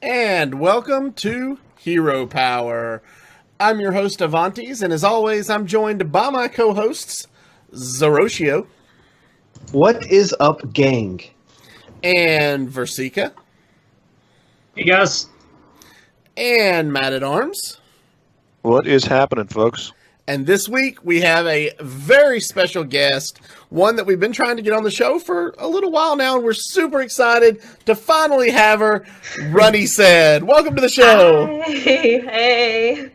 And welcome to Hero Power. I'm your host, Avantes, and as always, I'm joined by my co-hosts, Zeroshio. What is up, gang? And Versika. Hey, guys. And Matt at Arms. What is happening, folks? And this week, we have a very special guest, one that we've been trying to get on the show for a little while now, and we're super excited to finally have her, Runhesaid. Welcome to the show. Hey.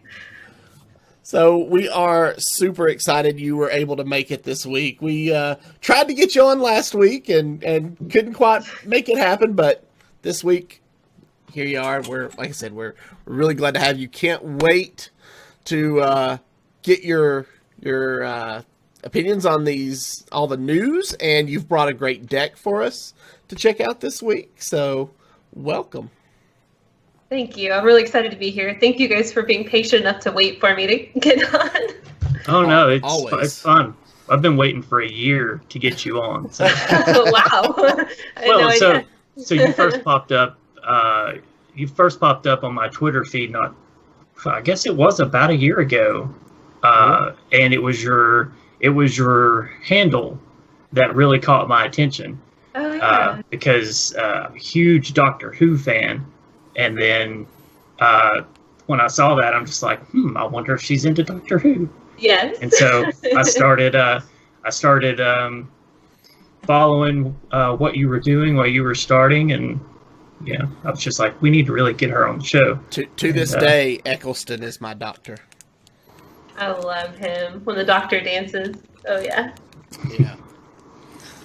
So we are super excited you were able to make it this week. We tried to get you on last week and couldn't quite make it happen, but this week, here you are. Like I said, we're really glad to have you. Can't wait to get your opinions on all the news, and you've brought a great deck for us to check out this week. So welcome. Thank you. I'm really excited to be here. Thank you guys for being patient enough to wait for me to get on. Oh, no, Always. it's fun. I've been waiting for a year to get you on. So. Wow. So you first popped up. You first popped up on my Twitter feed. I guess it was about a year ago, and it was your handle that really caught my attention. Oh, yeah. Because I'm a huge Doctor Who fan. And then when I saw that, I'm just like, I wonder if she's into Doctor Who. Yes. And so I started following what you were doing while you were starting, and I was just like, we need to really get her on the show. To this day, Eccleston is my doctor. I love him when the doctor dances. Oh yeah. Yeah.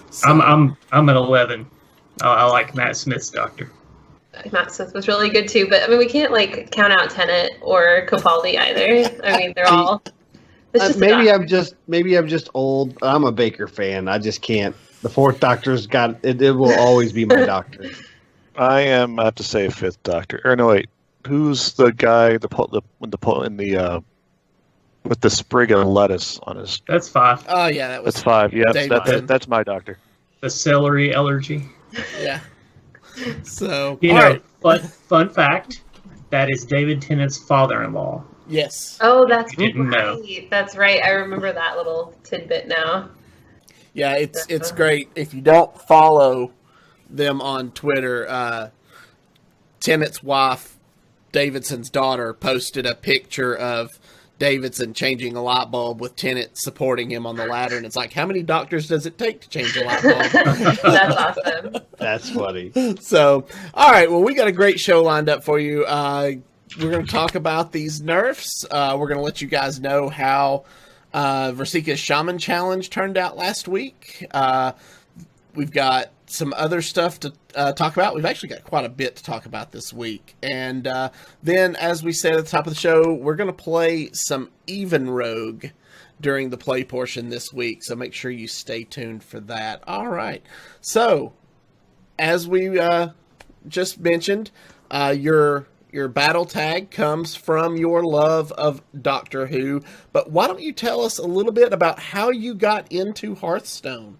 So, I'm at 11. I like Matt Smith's doctor. Matt Smith was really good too, but I mean, we can't count out Tennant or Capaldi either. I mean, they're all. It's just maybe I'm just old. I'm a Baker fan. I just can't. The fourth Doctor's got it. It will always be my doctor. I have to say fifth Doctor. Or no, wait. Who's the guy with the sprig of lettuce on his? That's 5. Oh yeah, that's 5. Yeah, that's my doctor. The celery allergy. Yeah. So fun fact, that is David Tennant's father-in-law. Yes. Oh, that's right. Didn't know. That's right. I remember that little tidbit now. Yeah, it's great. If you don't follow them on Twitter, Tennant's wife, Davidson's daughter, posted a picture of Davidson changing a light bulb with Tennant supporting him on the ladder, and it's like, how many doctors does it take to change a light bulb? That's awesome. That's funny. So, all right, well, we got a great show lined up for you. We're going to talk about these nerfs. We're going to let you guys know how Versika's Shaman Challenge turned out last week. We've got some other stuff to talk about. We've actually got quite a bit to talk about this week. And then, as we said at the top of the show, we're going to play some Even Rogue during the play portion this week. So make sure you stay tuned for that. All right. So, as we just mentioned, your battle tag comes from your love of Doctor Who. But why don't you tell us a little bit about how you got into Hearthstone?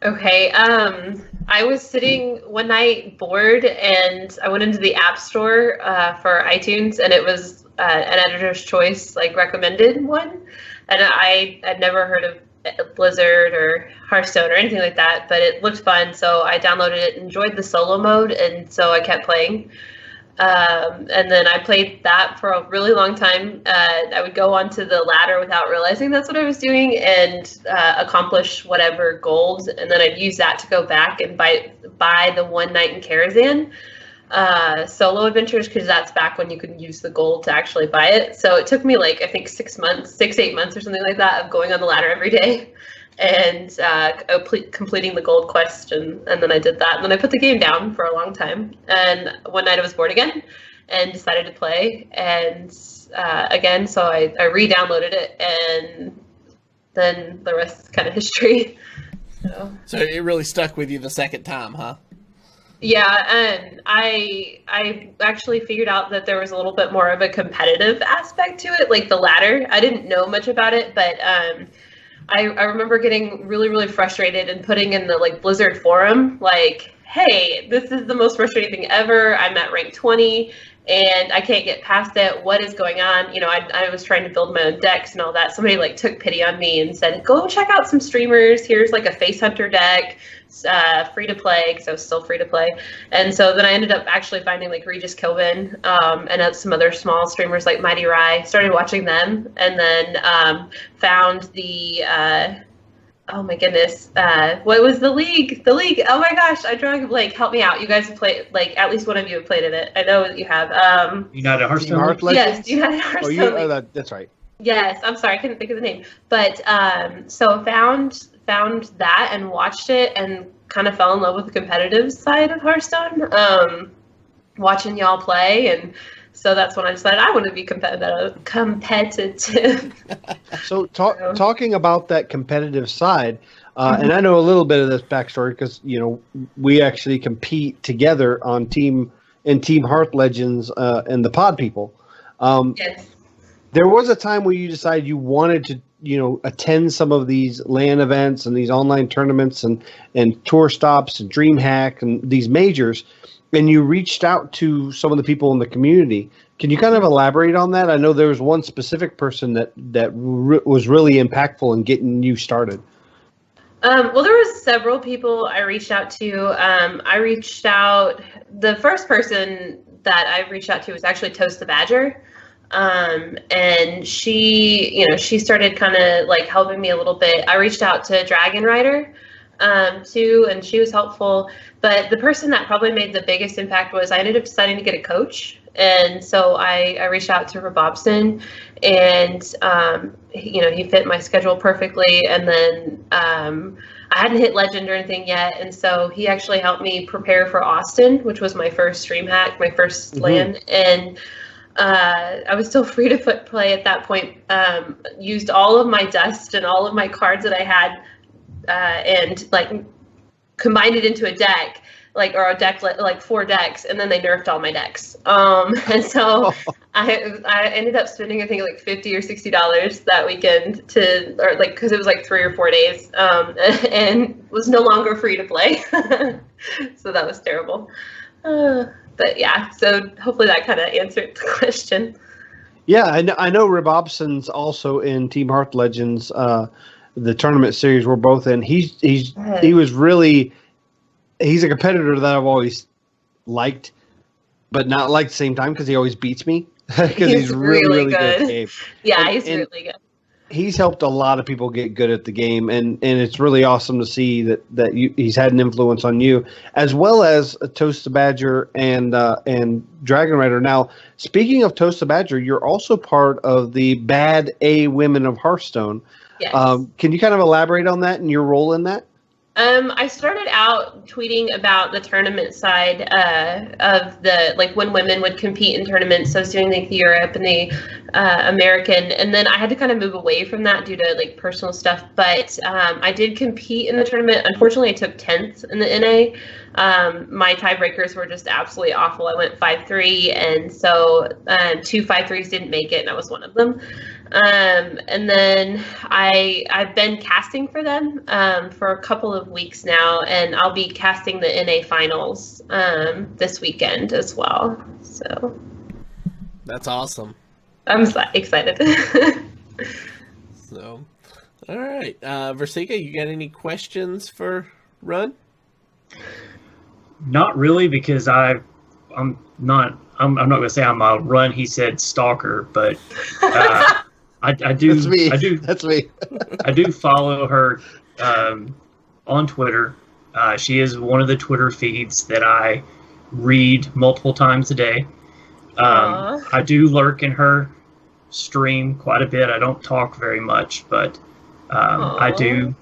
Okay, I was sitting one night bored, and I went into the App Store for iTunes, and it was an editor's choice, recommended one, and I'd never heard of Blizzard or Hearthstone or anything like that, but it looked fun, so I downloaded it, enjoyed the solo mode, and so I kept playing. And then I played that for a really long time. I would go onto the ladder without realizing that's what I was doing, and accomplish whatever gold, and then I'd use that to go back and buy the One Night in Karazhan solo adventures, because that's back when you could use the gold to actually buy it. So it took me I think 8 months or something like that of going on the ladder every day and completing the gold quest, and then I did that, and then I put the game down for a long time, and one night I was bored again and decided to play, and again, so I re-downloaded it, and then the rest is kind of history. So it really stuck with you the second time, huh? Yeah, and I actually figured out that there was a little bit more of a competitive aspect to it, like the ladder. I didn't know much about it, but I remember getting really, really frustrated and putting in the Blizzard forum, hey, this is the most frustrating thing ever. I'm at rank 20 and I can't get past it. What is going on? You know, I was trying to build my own decks and all that. Somebody like took pity on me and said, go check out some streamers. Here's like a Face Hunter deck, free to play, because I was still free to play. And so then I ended up actually finding like Regis Kilvin and some other small streamers like Mighty Rye. Started watching them, and then found the oh my goodness, what was the league? The league. Oh my gosh, I drawing a blank. Help me out. You guys have played, like at least one of you have played in it. I know you have. United Hearthstone. Yes, United Hearthstone. That's right. Yes, I'm sorry, I couldn't think of the name. But so found that and watched it and kind of fell in love with the competitive side of Hearthstone. Watching y'all play, and so that's when I decided I want to be competitive. So talking about that competitive side, and I know a little bit of this backstory because we actually compete together on Team Hearth Legends and the Pod People. Yes. There was a time where you decided you wanted to attend some of these LAN events and these online tournaments and tour stops and DreamHack and these majors, and you reached out to some of the people in the community. Can you kind of elaborate on that? I know there was one specific person that was really impactful in getting you started. Well, there was several people I reached out to. The first person that I reached out to was actually Toast the Badger. And she started kind of like helping me a little bit. I reached out to Dragon Rider, too, and she was helpful. But the person that probably made the biggest impact was I ended up deciding to get a coach. And so I reached out to Robobson, and he fit my schedule perfectly. And then I hadn't hit Legend or anything yet, and so he actually helped me prepare for Austin, which was my first DreamHack, my first LAN. And I was still free to play at that point. Used all of my dust and all of my cards that I had, and like combined it into a deck. Or a deck, like 4 decks, and then they nerfed all my decks. And so I ended up spending, I think, like $50 or $60 that weekend because it was like 3 or 4 days, and was no longer free to play. So that was terrible. But yeah, so hopefully that kind of answered the question. Yeah, I know Robobson's also in Team Hearth Legends, the tournament series we're both in. He was really. He's a competitor that I've always liked, but not liked at the same time because he always beats me. Because he's really good at the game. Yeah, he's really good. He's helped a lot of people get good at the game, and it's really awesome to see that he's had an influence on you, as well as Toast the Badger and Dragon Rider. Now, speaking of Toast the Badger, you're also part of the Bad A Women of Hearthstone. Yes. Can you kind of elaborate on that and your role in that? I started out tweeting about the tournament side of when women would compete in tournaments. So I was doing the Europe and the American, and then I had to kind of move away from that due to like personal stuff. But I did compete in the tournament. Unfortunately, I took 10th in the NA. My tiebreakers were just absolutely awful. I went 5-3, and so 2 5-3s didn't make it, and I was one of them. And then I've been casting for them for a couple of weeks now, and I'll be casting the NA finals this weekend as well. So that's awesome. I'm excited. So, all right, Versika, you got any questions for Run? Not really, because I'm not going to say I'm a Runhesaid stalker, but I do. That's me. I do. That's me. I do follow her on Twitter. She is one of the Twitter feeds that I read multiple times a day. I do lurk in her stream quite a bit. I don't talk very much, but I do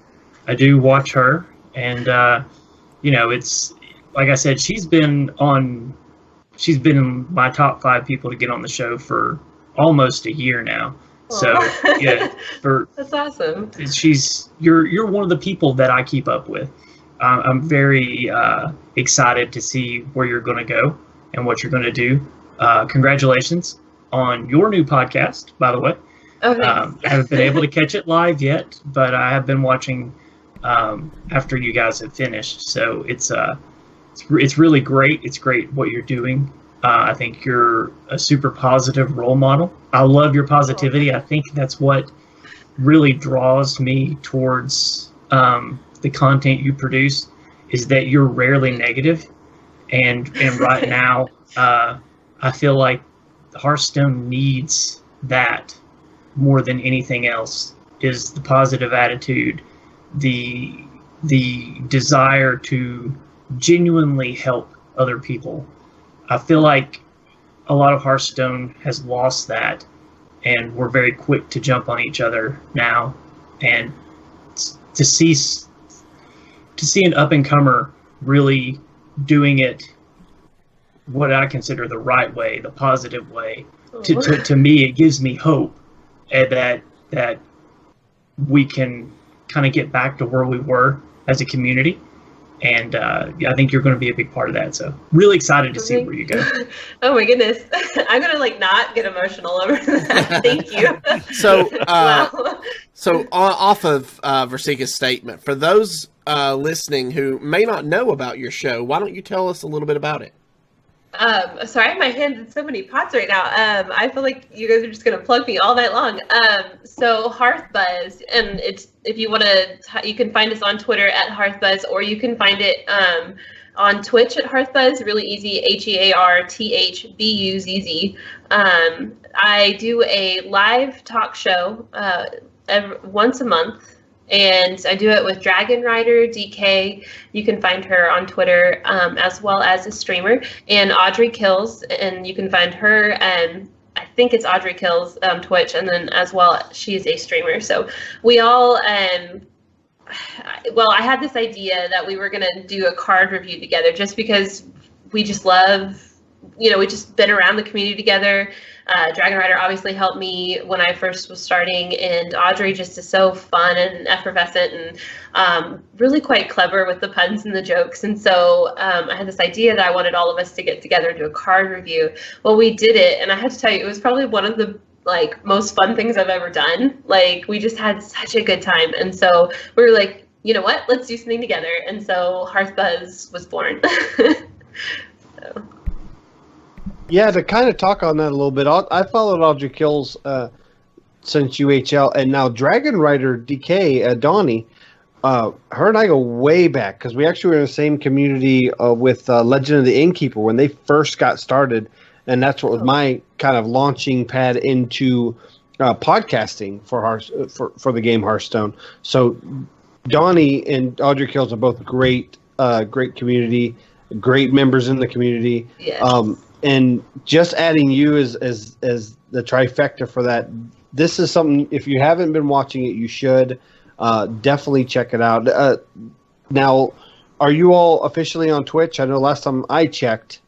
watch her, and it's like I said, she's been in my top 5 people to get on the show for almost a year now. So yeah, that's awesome. You're one of the people that I keep up with. I'm very excited to see where you're going to go and what you're going to do. Congratulations on your new podcast, by the way. Okay. I haven't been able to catch it live yet, but I have been watching after you guys have finished. So it's it's really great. It's great what you're doing. I think you're a super positive role model. I love your positivity. I think that's what really draws me towards the content you produce, is that you're rarely negative. And right now, I feel like Hearthstone needs that more than anything else, is the positive attitude, the desire to genuinely help other people. I feel like a lot of Hearthstone has lost that, and we're very quick to jump on each other now. And to see an up-and-comer really doing it what I consider the right way, the positive way, to me, it gives me hope that we can kind of get back to where we were as a community. And I think you're going to be a big part of that. So really excited to see where you go. Oh my goodness. I'm going to not get emotional over that. Thank you. So, Wow. So off of Versika's statement, for those listening who may not know about your show, why don't you tell us a little bit about it? Sorry, I have my hands in so many pots right now. I feel like you guys are just going to plug me all night long. So Hearthbuzz, and it's, if you want to, you can find us on Twitter at Hearthbuzz, or you can find it on Twitch at Hearthbuzz, really easy, HearthBuzz. I do a live talk show once a month. And I do it with Dragon Rider DK. You can find her on Twitter, as well as a streamer, and Audrey Kills, and you can find her, and I think it's Audrey Kills Twitch, and then as well she's a streamer. So we all, I had this idea that we were gonna do a card review together, just because we just love, we just been around the community together. Dragon Rider obviously helped me when I first was starting, and Audrey just is so fun and effervescent and really quite clever with the puns and the jokes. And so I had this idea that I wanted all of us to get together and do a card review. Well, we did it, and I have to tell you, it was probably one of the most fun things I've ever done. We just had such a good time, and so we were like, you know what? Let's do something together. And so Hearthbuzz was born. So. Yeah, to kind of talk on that a little bit, I followed Audrey Kills since UHL, and now Dragon Rider DK, Donnie, her and I go way back, because we actually were in the same community with Legend of the Innkeeper when they first got started, and that's what was my kind of launching pad into podcasting for the game Hearthstone. So Donnie and Audrey Kills are both great community, great members in the community. Yes. And just adding you as the trifecta for that, this is something, if you haven't been watching it, you should definitely check it out. Now, are you all officially on Twitch? I know last time I checked,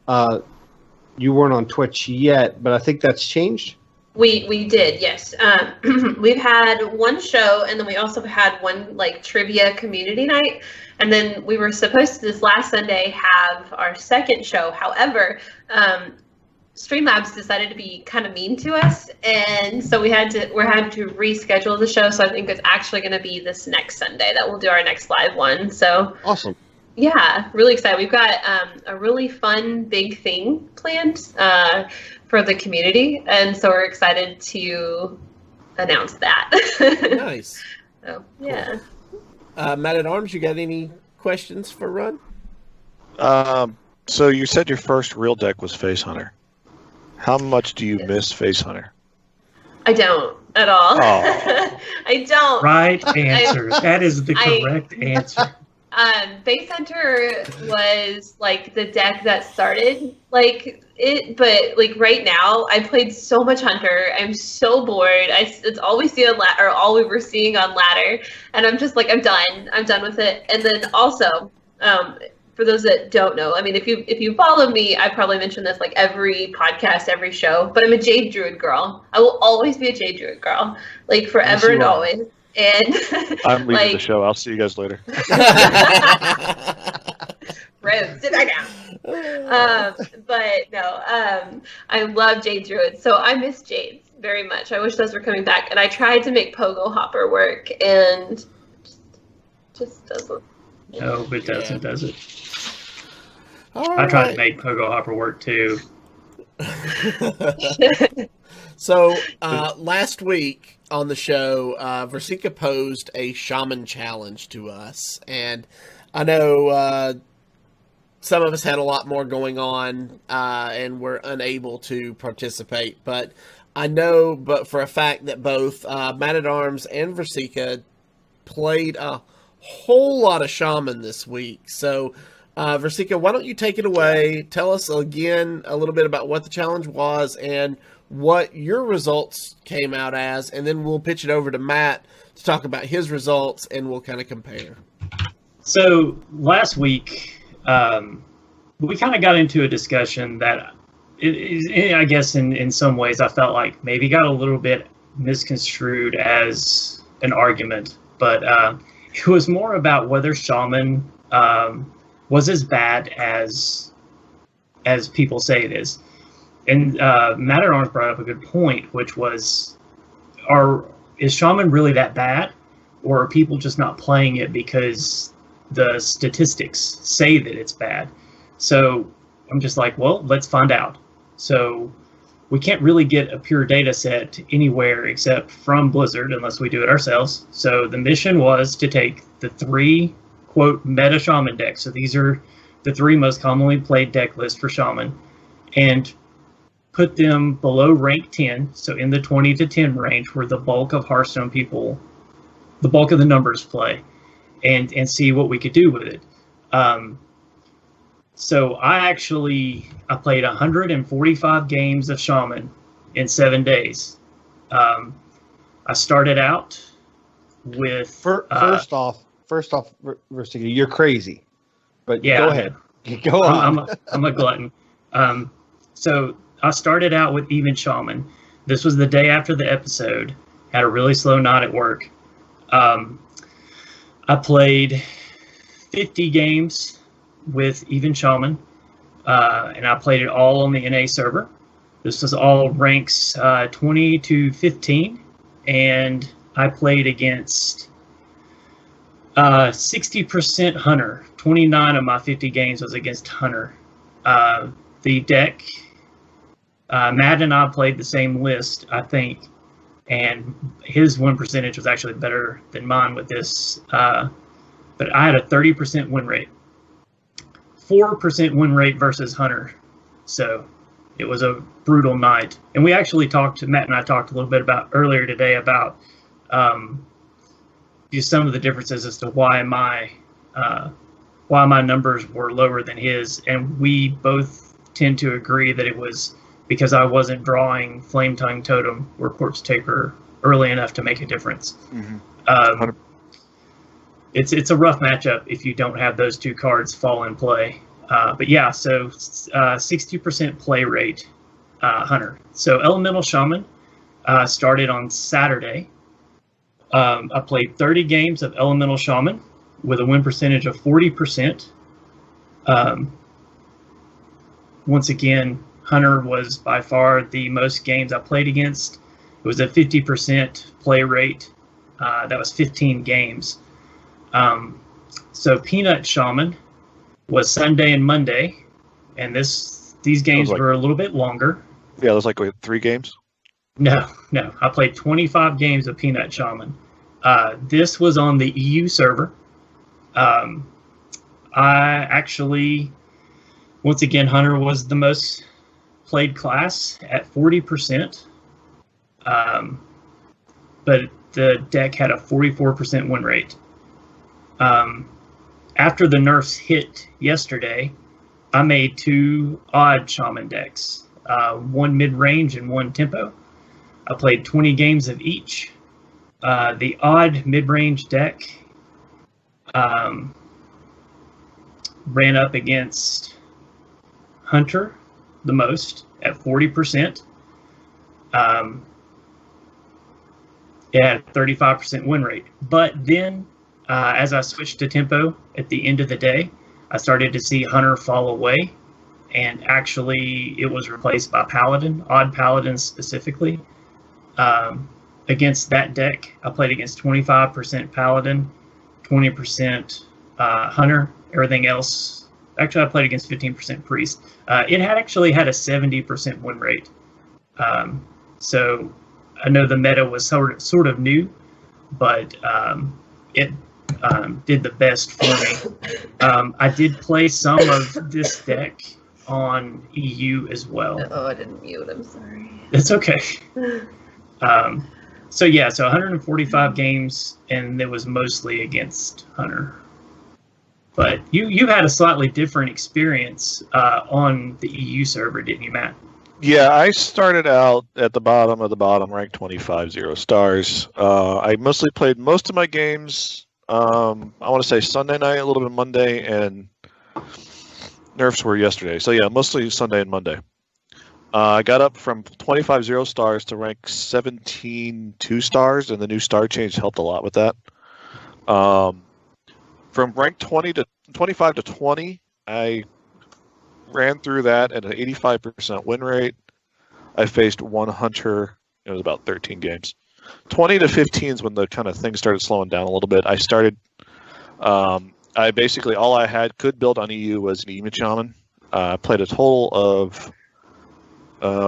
you weren't on Twitch yet, but I think that's changed. We did, yes. We've had one show, and then we also had one trivia community night, and then we were supposed to this last Sunday have our second show. However, Streamlabs decided to be kind of mean to us, and so we had to reschedule the show. So I think it's actually going to be this next Sunday that we'll do our next live one. So awesome. Yeah, really excited. We've got a really fun big thing planned for the community, and so we're excited to announce that. Nice. So yeah. Cool. Matt at Arms, you got any questions for Run? So you said your first real deck was Face Hunter. How much do you miss Face Hunter? I don't at all. Oh. I don't. Right answer. That is the correct answer. Face Hunter was the deck that started it, but right now I played so much Hunter. I'm so bored. It's all we see on ladder, or all we were seeing on ladder, and I'm just I'm done. I'm done with it. And then also, for those that don't know, I mean, if you follow me, I probably mention this every podcast, every show, but I'm a Jade Druid girl. I will always be a Jade Druid girl, forever and always. And I'm leaving the show. I'll see you guys later. Rude, sit back down. But no, I love Jade Druid, so I miss Jades very much. I wish those were coming back, and I tried to make Pogo Hopper work, and just doesn't. No, it doesn't, does it? All I tried to right. make Pogo Hopper work too. So last week on the show, Versika posed a shaman challenge to us, and I know some of us had a lot more going on and were unable to participate. But I know, but for a fact that both Man at Arms and Versika played a whole lot of shaman this week. So, Versika, why don't you take it away? Tell us again a little bit about what the challenge was and what your results came out as, and then we'll pitch it over to Matt to talk about his results, and we'll kind of compare. So last week, we kind of got into a discussion that, I guess in some ways, I felt like maybe got a little bit misconstrued as an argument, but it was more about whether shaman was as bad as people say it is. And Matt at Arms brought up a good point, which was, is shaman really that bad, or are people just not playing it because the statistics say that it's bad? So I'm just like, well, let's find out. So we can't really get a pure data set anywhere except from Blizzard unless we do it ourselves. So the mission was to take the 3, quote, meta shaman decks. So these are the 3 most commonly played deck lists for shaman, and put them below rank 10, so in the 20 to 10 range where the bulk of Hearthstone people, the bulk of the numbers play, and see what we could do with it. So I played 145 games of Shaman in 7 days. I started out with... First off, Versika, you're crazy. But yeah, go ahead. Go on. I'm a glutton. So I started out with even Shaman. This was the day after the episode. Had a really slow night at work. I played 50 games with even Shaman, and I played it all on the NA server. This was all ranks 20 to 15, and I played against 60% Hunter. 29 of my 50 games was against Hunter. The deck, Matt and I played the same list, I think, and his win percentage was actually better than mine with this, but I had a 30% win rate. 4% win rate versus Hunter, so it was a brutal night. And we actually Matt and I talked a little bit about earlier today about just some of the differences as to why my numbers were lower than his, and we both tend to agree that it was because I wasn't drawing Flame Tongue Totem or Corpse Taker early enough to make a difference. Mm-hmm. It's a rough matchup if you don't have those 2 cards fall in play. But yeah, so 60% play rate, Hunter. So Elemental Shaman started on Saturday. I played 30 games of Elemental Shaman with a win percentage of 40%. Once again, Hunter was by far the most games I played against. It was a 50% play rate. That was 15 games. So Peanut Shaman was Sunday and Monday, and these games were a little bit longer. Yeah, it was like 3 games. No. I played 25 games of Peanut Shaman. This was on the EU server. I actually, once again, Hunter was the most played class at 40%. But the deck had a 44% win rate. After the nerfs hit yesterday, I made 2 odd shaman decks, 1 mid-range and 1 tempo. I played 20 games of each. The odd mid-range deck ran up against Hunter the most at 40%. It had a 35% win rate. But then, as I switched to tempo at the end of the day, I started to see Hunter fall away, and actually it was replaced by Paladin, odd Paladin specifically. Against that deck, I played against 25% Paladin, 20% Hunter. Everything else Actually, I played against 15% Priest. It had actually had a 70% win rate. So I know the meta was sort of new, but it did the best for me. I did play some of this deck on EU as well. Oh, I didn't mute. I'm sorry. It's okay. So 145 games, and it was mostly against Hunter. But you had a slightly different experience on the EU server, didn't you, Matt? Yeah, I started out at the bottom of the bottom, ranked 25, 0 stars. I mostly played most of my games, I want to say Sunday night, a little bit Monday, and Nerfs were yesterday. So yeah, mostly Sunday and Monday. I got up from 25, 0 stars to rank 17, 2 stars, and the new star change helped a lot with that. From rank 25 to 20, I ran through that at an 85% win rate. I faced one hunter. It was about 13 games. 20 to 15 is when the kind of thing started slowing down a little bit. I started. I basically all I had could build on EU was an Ema Shaman. I played a total of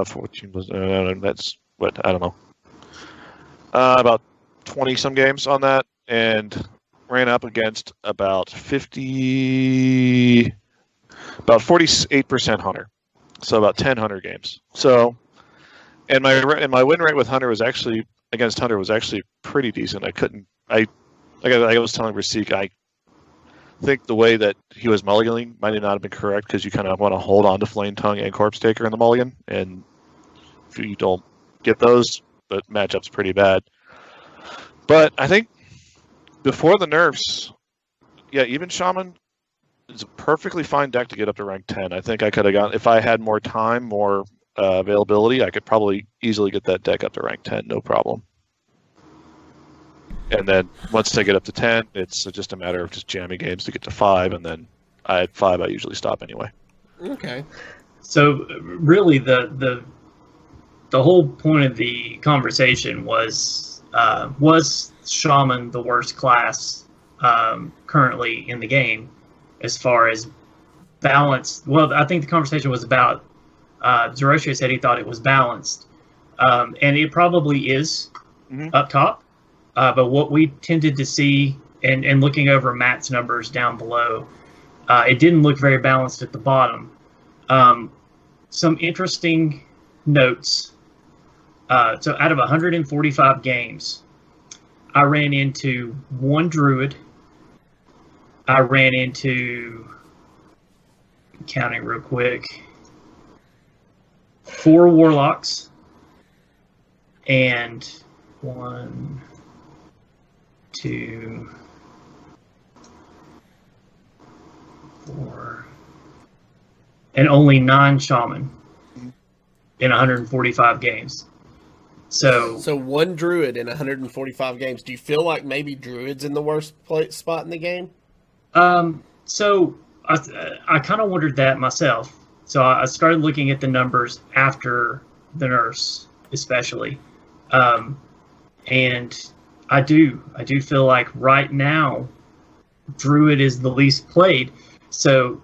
14 was that's what I don't know. About 20 some games on that, and ran up against about 48% hunter, so about 10 hunter games. So, and my win rate with hunter was actually against hunter was actually pretty decent. I was telling Rasik, I think the way that he was mulliganing might not have been correct, because you kind of want to hold on to Flame Tongue and Corpse Taker in the mulligan, and if you don't get those, the matchup's pretty bad. But I think before the nerfs, yeah, even Shaman is a perfectly fine deck to get up to rank 10. I think I could have gotten, if I had more time, more availability, I could probably easily get that deck up to rank 10, no problem. And then once they get up to 10, it's just a matter of just jamming games to get to 5, and then at 5 I usually stop anyway. Okay. So really the whole point of the conversation was Shaman the worst class currently in the game as far as balance? Well, I think the conversation was about Zerosha said he thought it was balanced, and it probably is up top. But what we tended to see, and looking over Matt's numbers down below, it didn't look very balanced at the bottom. Some interesting notes. So out of 145 games, I ran into one Druid. I ran into, counting real quick, 4 Warlocks, and 1, 2, 4, and only 9 Shaman in 145 games. So one Druid in 145 games. Do you feel like maybe Druid's in the worst spot in the game? So I kind of wondered that myself. So I started looking at the numbers after the nerfs, especially, and I do feel like right now Druid is the least played. So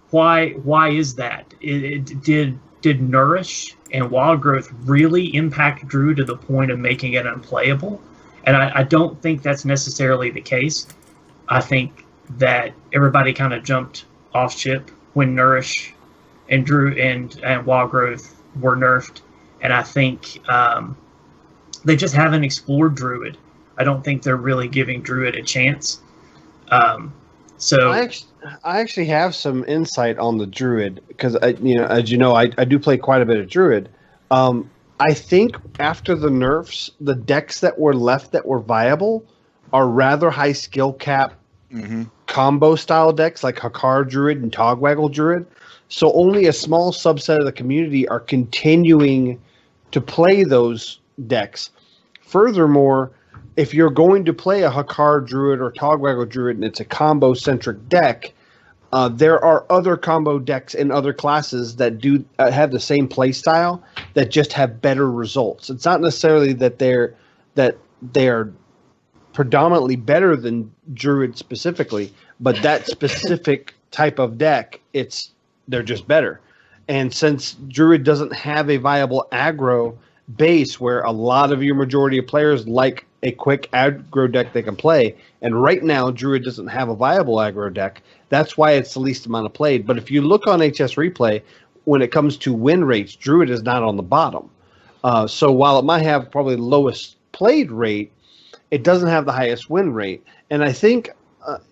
why is that? Did Nourish and Wild Growth really impact Druid to the point of making it unplayable? And I don't think that's necessarily the case. I think that everybody kind of jumped off ship when Nourish and Druid and Wild Growth were nerfed, and I think they just haven't explored Druid. I don't think they're really giving Druid a chance. So I actually have some insight on the Druid, because as you know, I do play quite a bit of Druid. I think after the nerfs, the decks that were left that were viable are rather high skill cap combo style decks like Hakkar Druid and Togwaggle Druid. So only a small subset of the community are continuing to play those decks. Furthermore, if you're going to play a Hakkar Druid or Togwaggle Druid and it's a combo-centric deck, there are other combo decks in other classes that do have the same play style that just have better results. It's not necessarily that they're predominantly better than Druid specifically, but that specific type of deck, they're just better. And since Druid doesn't have a viable aggro base where a lot of your majority of players like a quick aggro deck they can play, and right now Druid doesn't have a viable aggro deck, that's why it's the least amount of played. But if you look on HS Replay, when it comes to win rates, Druid is not on the bottom. So while it might have probably the lowest played rate, it doesn't have the highest win rate. And I think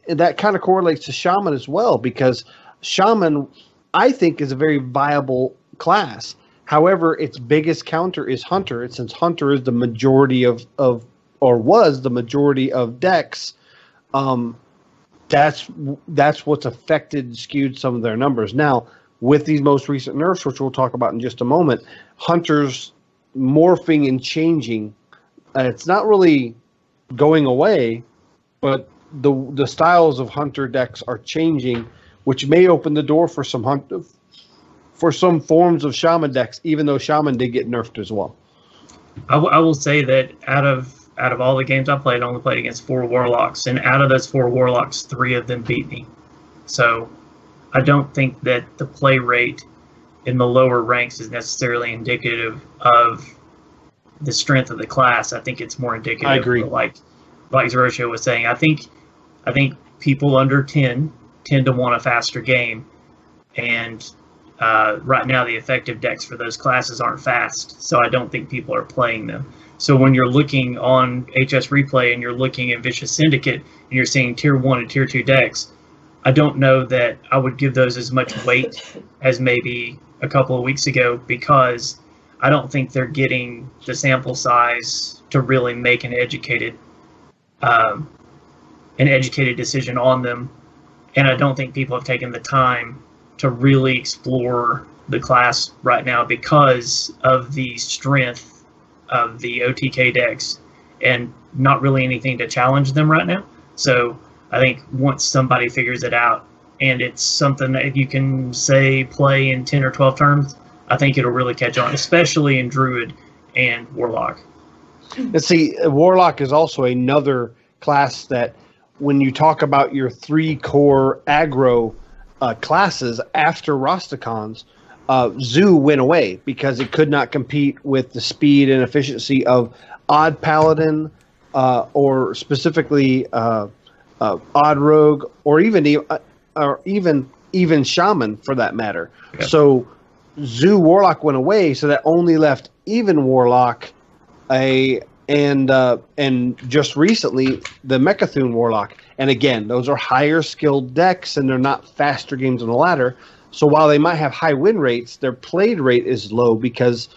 that kind of correlates to Shaman as well, because Shaman, I think, is a very viable class. However, its biggest counter is Hunter. And since Hunter is the majority of or was the majority of decks, that's what's affected and skewed some of their numbers. Now, with these most recent nerfs, which we'll talk about in just a moment, Hunter's morphing and changing. It's not really going away, but the styles of Hunter decks are changing, which may open the door for some forms of Shaman decks, even though Shaman did get nerfed as well. I will say that out of all the games I played, I only played against 4 Warlocks, and out of those 4 Warlocks, 3 of them beat me. So I don't think that the play rate in the lower ranks is necessarily indicative of the strength of the class. I think it's more indicative. I agree. Of, like Zerocho was saying, I think people under 10 tend to want a faster game, and right now the effective decks for those classes aren't fast, so I don't think people are playing them. So when you're looking on HS Replay and you're looking at Vicious Syndicate and you're seeing Tier 1 and Tier 2 decks, I don't know that I would give those as much weight as maybe a couple of weeks ago, because I don't think they're getting the sample size to really make an educated decision on them. And I don't think people have taken the time to really explore the class right now because of the strength of the OTK decks and not really anything to challenge them right now. So I think once somebody figures it out and it's something that you can say play in 10 or 12 turns, I think it'll really catch on, especially in Druid and Warlock. And see, Warlock is also another class that when you talk about your 3 core aggro classes after Rastakhan's, Zoo went away because it could not compete with the speed and efficiency of Odd Paladin, or specifically Odd Rogue, or even Shaman for that matter. Yeah. So Zoo Warlock went away, so that only left Even Warlock, and just recently the Mechathune Warlock. And again, those are higher skilled decks, and they're not faster games on the ladder. So while they might have high win rates, their played rate is low because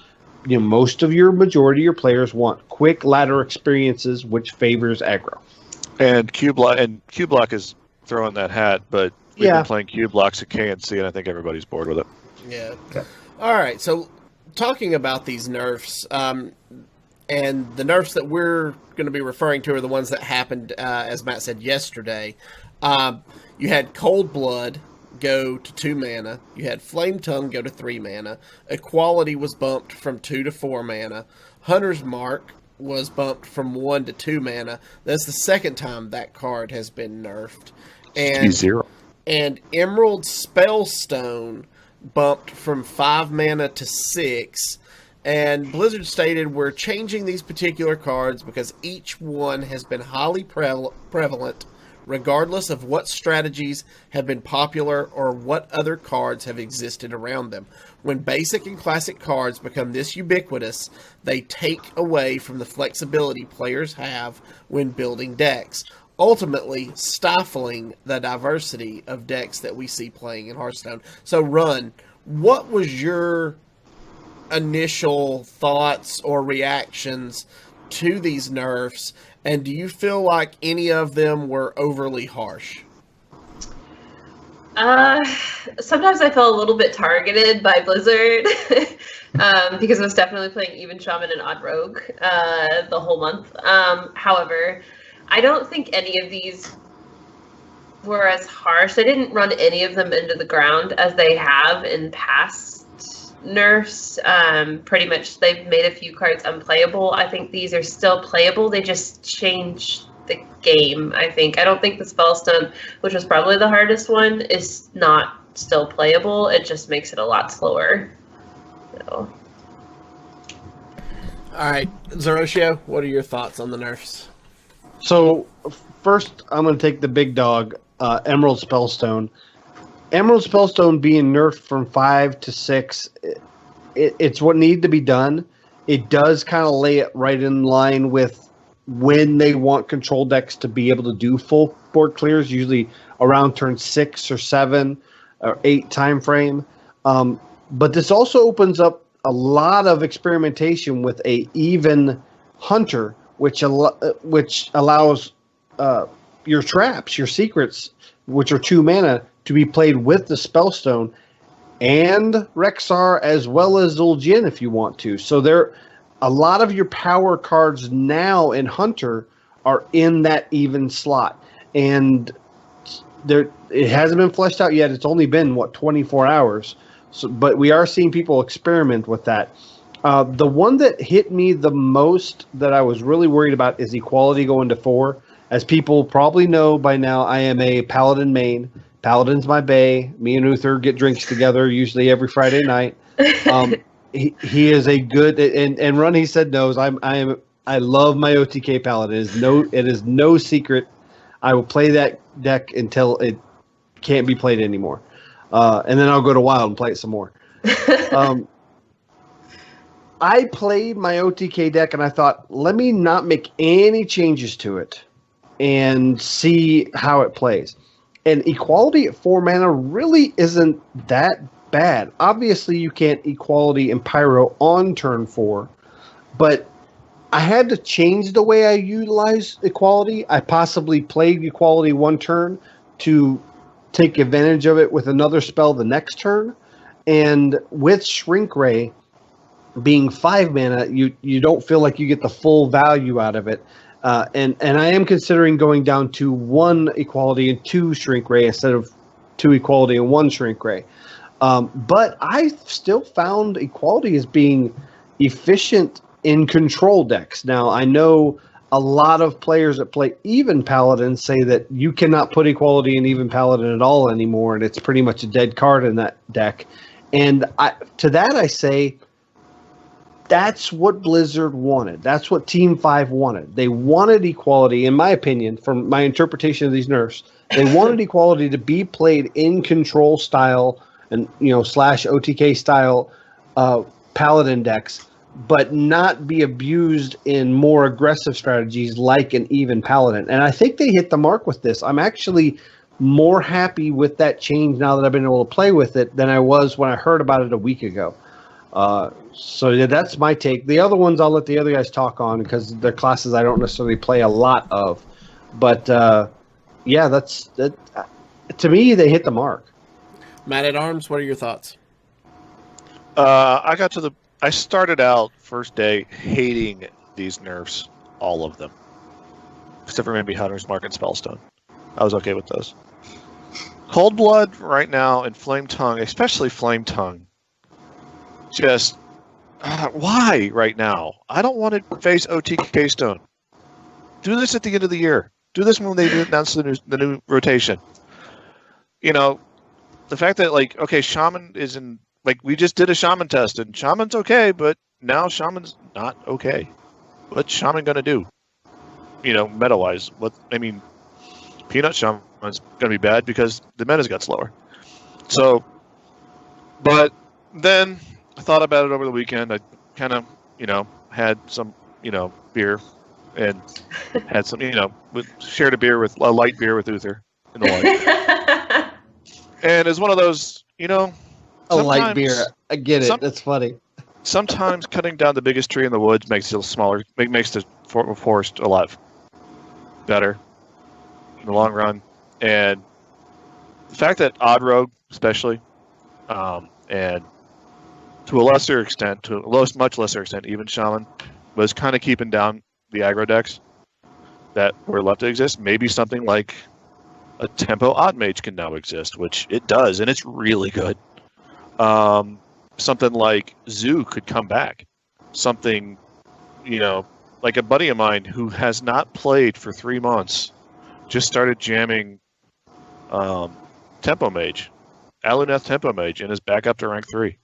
most of your majority of your players want quick ladder experiences, which favors aggro. And Q Block is throwing that hat, but we've been playing Q Blocks at KNC, and I think everybody's bored with it. Yeah. All right. So talking about these nerfs, and the nerfs that we're going to be referring to are the ones that happened, as Matt said, yesterday. You had Cold Blood go to 2 mana. You had Flame Tongue go to 3 mana. Equality was bumped from 2 to 4 mana. Hunter's Mark was bumped from 1 to 2 mana. That's the second time that card has been nerfed. And T0. And Emerald Spellstone bumped from 5 mana to 6. And Blizzard stated, we're changing these particular cards because each one has been highly prevalent, regardless of what strategies have been popular or what other cards have existed around them. When basic and classic cards become this ubiquitous, they take away from the flexibility players have when building decks, ultimately stifling the diversity of decks that we see playing in Hearthstone. So, Run, what was your initial thoughts or reactions to these nerfs, and do you feel like any of them were overly harsh? Sometimes I felt a little bit targeted by Blizzard because I was definitely playing Even Shaman and Odd Rogue the whole month. However, I don't think any of these were as harsh. They didn't run any of them into the ground as they have in past nerfs. Pretty much they've made a few cards unplayable. I think these are still playable. They just changed the game. I think. I don't think the Spellstone, which was probably the hardest one, is not still playable. It just makes it a lot slower. So. All right, Zeroshio, what are your thoughts on the nerfs? So first, I'm going to take the big dog, Emerald Spellstone. Emerald Spellstone being nerfed from 5 to 6, it's what needed to be done. It does kind of lay it right in line with when they want control decks to be able to do full board clears, usually around turn 6 or 7 or 8 time frame. But this also opens up a lot of experimentation with a even hunter, which allows your traps, your secrets, which are 2 mana, to be played with the Spellstone and Rexar as well as Zul'jin if you want to. So a lot of your power cards now in Hunter are in that even slot, and it hasn't been fleshed out yet. It's only been 24 hours. So, but we are seeing people experiment with that. The one that hit me the most that I was really worried about is equality going to 4. As people probably know by now, I am a Paladin main. Paladin's my bae. Me and Uther get drinks together usually every Friday night. He is a good, and Runhesaid knows I love my OTK Paladin. It is no secret. I will play that deck until it can't be played anymore. And then I'll go to Wild and play it some more. I played my OTK deck and I thought, let me not make any changes to it and see how it plays. And equality at 4 mana really isn't that bad. Obviously, you can't equality in Pyro on turn 4, but I had to change the way I utilize equality. I possibly played equality one turn to take advantage of it with another spell the next turn. And with Shrink Ray being 5 mana, you don't feel like you get the full value out of it. And I am considering going down to 1 equality and 2 Shrink Ray instead of 2 equality and 1 Shrink Ray. But I still found equality as being efficient in control decks. Now, I know a lot of players that play even Paladin say that you cannot put equality in even Paladin at all anymore, and it's pretty much a dead card in that deck. And to that I say, that's what Blizzard wanted. That's what Team 5 wanted. They wanted equality, in my opinion, from my interpretation of these nerfs. They wanted equality to be played in control style and / OTK style Paladin decks, but not be abused in more aggressive strategies like an even Paladin. And I think they hit the mark with this. I'm actually more happy with that change now that I've been able to play with it than I was when I heard about it a week ago. So yeah, that's my take. The other ones I'll let the other guys talk on because they're classes I don't necessarily play a lot of. But yeah, that's that. To me, they hit the mark. Matt at Arms, what are your thoughts? I started out first day hating these nerfs, all of them, except for maybe Hunter's Mark and Spellstone. I was okay with those. Cold Blood right now and Flame Tongue, especially Flame Tongue. Just why right now? I don't want to face OTK Stone. Do this at the end of the year. Do this when they announce the new rotation. The fact that Shaman is in, we just did a Shaman test and Shaman's okay, but now Shaman's not okay. What's Shaman gonna do? Meta wise, Peanut Shaman's gonna be bad because the meta's got slower. So, but then I thought about it over the weekend. I kind of, had some, beer and had some, shared a light beer with Uther in the light. And it's one of those, a light beer. I get it. That's funny. Sometimes cutting down the biggest tree in the woods makes it smaller, makes the forest a lot better in the long run. And the fact that Odd Rogue, especially, and to a lesser extent, much lesser extent, even Shaman, was kind of keeping down the aggro decks that were left to exist. Maybe something like a Tempo Odd Mage can now exist, which it does, and it's really good. Something like Zoo could come back. Something, like a buddy of mine who has not played for 3 months just started jamming Tempo Mage, Aluneth Tempo Mage, and is back up to rank 3.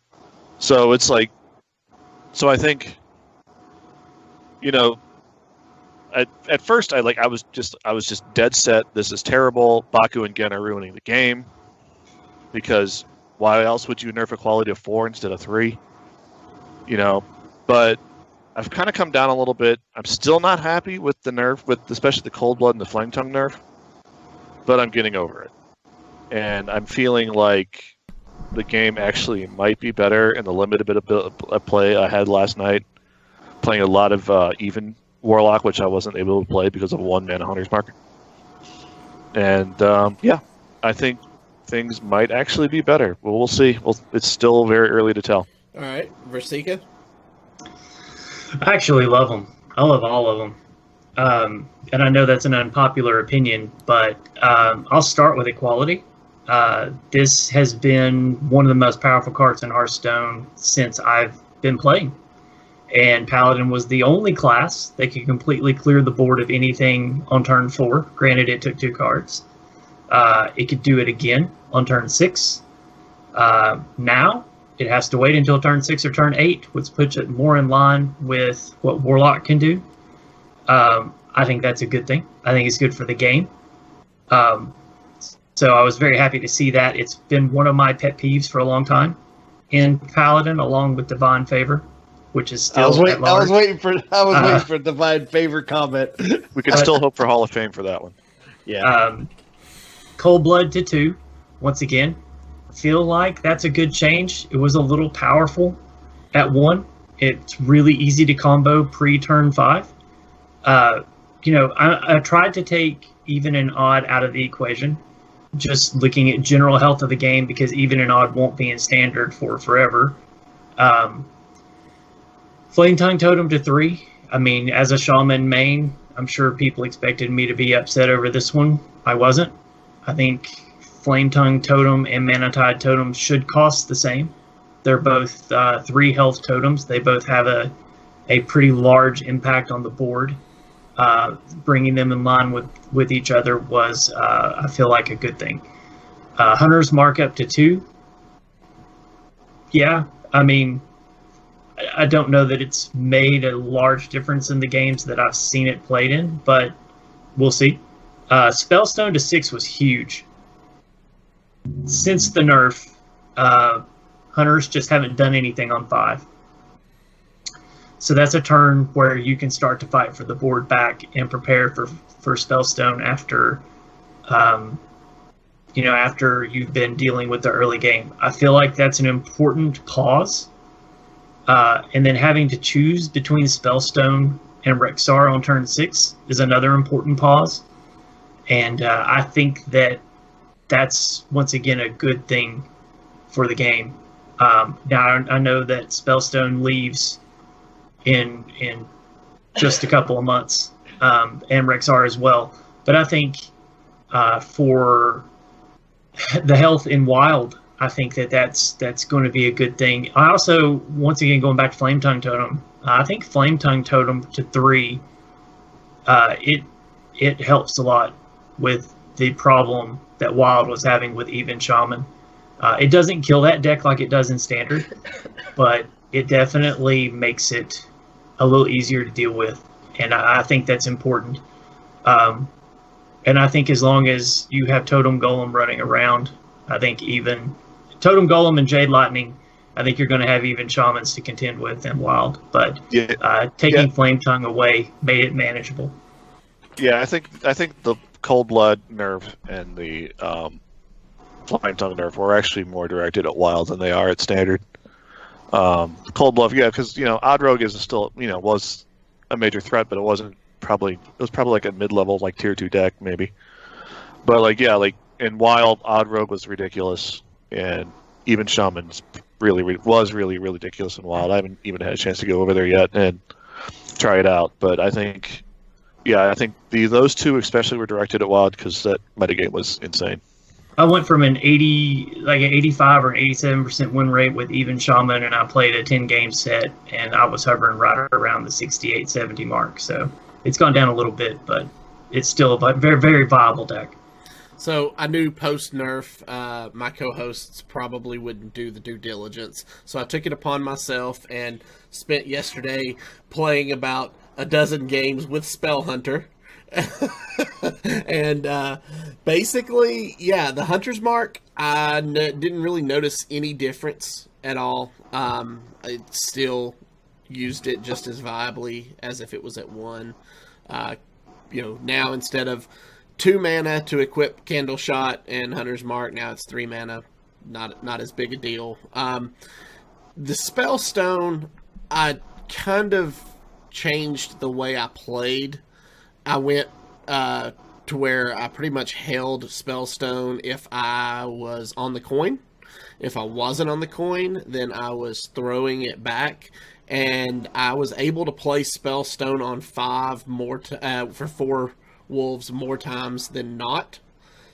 So it's like, so I think, you know, at first I was just dead set. This is terrible. Baku and Gen are ruining the game, because why else would you nerf equality to 4 instead of 3? You know, but I've kind of come down a little bit. I'm still not happy with the nerf, with especially the Cold Blood and the Flame Tongue nerf, but I'm getting over it. And I'm feeling like the game actually might be better in the limited bit of play I had last night, playing a lot of even Warlock, which I wasn't able to play because of a 1-mana Hunter's Mark. And yeah, I think things might actually be better. Well, we'll see. It's still very early to tell. All right, Versika? I actually love them. I love all of them. And I know that's an unpopular opinion, but I'll start with equality. This has been one of the most powerful cards in Hearthstone since I've been playing. And Paladin was the only class that could completely clear the board of anything on turn 4. Granted, it took 2 cards. It could do it again on turn 6. Now, it has to wait until turn 6 or turn 8, which puts it more in line with what Warlock can do. I think that's a good thing. I think it's good for the game. So I was very happy to see that. It's been one of my pet peeves for a long time in Paladin, along with Divine Favor, which is still I was waiting for Divine Favor comment. We can still hope for Hall of Fame for that one. Yeah. Cold Blood to 2, once again. I feel like that's a good change. It was a little powerful at 1. It's really easy to combo pre-turn 5. You know, I tried to take even and odd out of the equation, just looking at general health of the game, because even and odd won't be in standard for forever. Flame Tongue Totem to 3. I mean, as a Shaman main, I'm sure people expected me to be upset over this one. I wasn't. I think Flame Tongue Totem and Mana Tide Totem should cost the same. They're both 3 health totems. They both have a pretty large impact on the board. Bringing them in line with each other was, I feel like, a good thing. Hunter's Mark up to 2. Yeah, I mean, I don't know that it's made a large difference in the games that I've seen it played in, but we'll see. Spellstone to 6 was huge. Since the nerf, Hunters just haven't done anything on 5. So that's a turn where you can start to fight for the board back and prepare for Spellstone after, after you've been dealing with the early game. I feel like that's an important pause. And then having to choose between Spellstone and Rexxar on turn 6 is another important pause. And I think that's, once again, a good thing for the game. Now, I know that Spellstone leaves in just a couple of months, and Rexxar as well. But I think for the health in Wild, I think that's going to be a good thing. I also, once again, going back to Flame Tongue Totem, I think Flame Tongue Totem to 3, it helps a lot with the problem that Wild was having with even Shaman. It doesn't kill that deck like it does in Standard, but it definitely makes it a little easier to deal with, and I think that's important. And I think as long as you have Totem Golem running around, I think even Totem Golem and Jade Lightning, I think you're going to have even Shamans to contend with in Wild. But taking Flame Tongue away made it manageable. Yeah, I think the Cold Blood nerf and the Flame Tongue nerf were actually more directed at Wild than they are at Standard. Cold Blood, yeah, because Odd Rogue is still was a major threat, but it was probably like a mid-level, like tier 2 deck maybe. But in Wild, Odd Rogue was ridiculous, and even Shaman's really ridiculous in Wild. I haven't even had a chance to go over there yet and try it out, but I think those two especially were directed at Wild because that metagame was insane. I went from an 85 or an 87% win rate with even shaman, and I played a 10-game set, and I was hovering right around the 68, 70 mark. So it's gone down a little bit, but it's still a very, very viable deck. So I knew post-nerf, my co-hosts probably wouldn't do the due diligence. So I took it upon myself and spent yesterday playing about a dozen games with Spell Hunter. And basically, yeah, the Hunter's Mark, I didn't really notice any difference at all. I still used it just as viably as if it was at 1. Now instead of 2 mana to equip Candle Shot and Hunter's Mark, now it's 3 mana. Not as big a deal. The Spellstone, I kind of changed the way I played. I went to where I pretty much held Spellstone if I was on the coin. If I wasn't on the coin, then I was throwing it back. And I was able to play Spellstone on 5 for 4 wolves more times than not.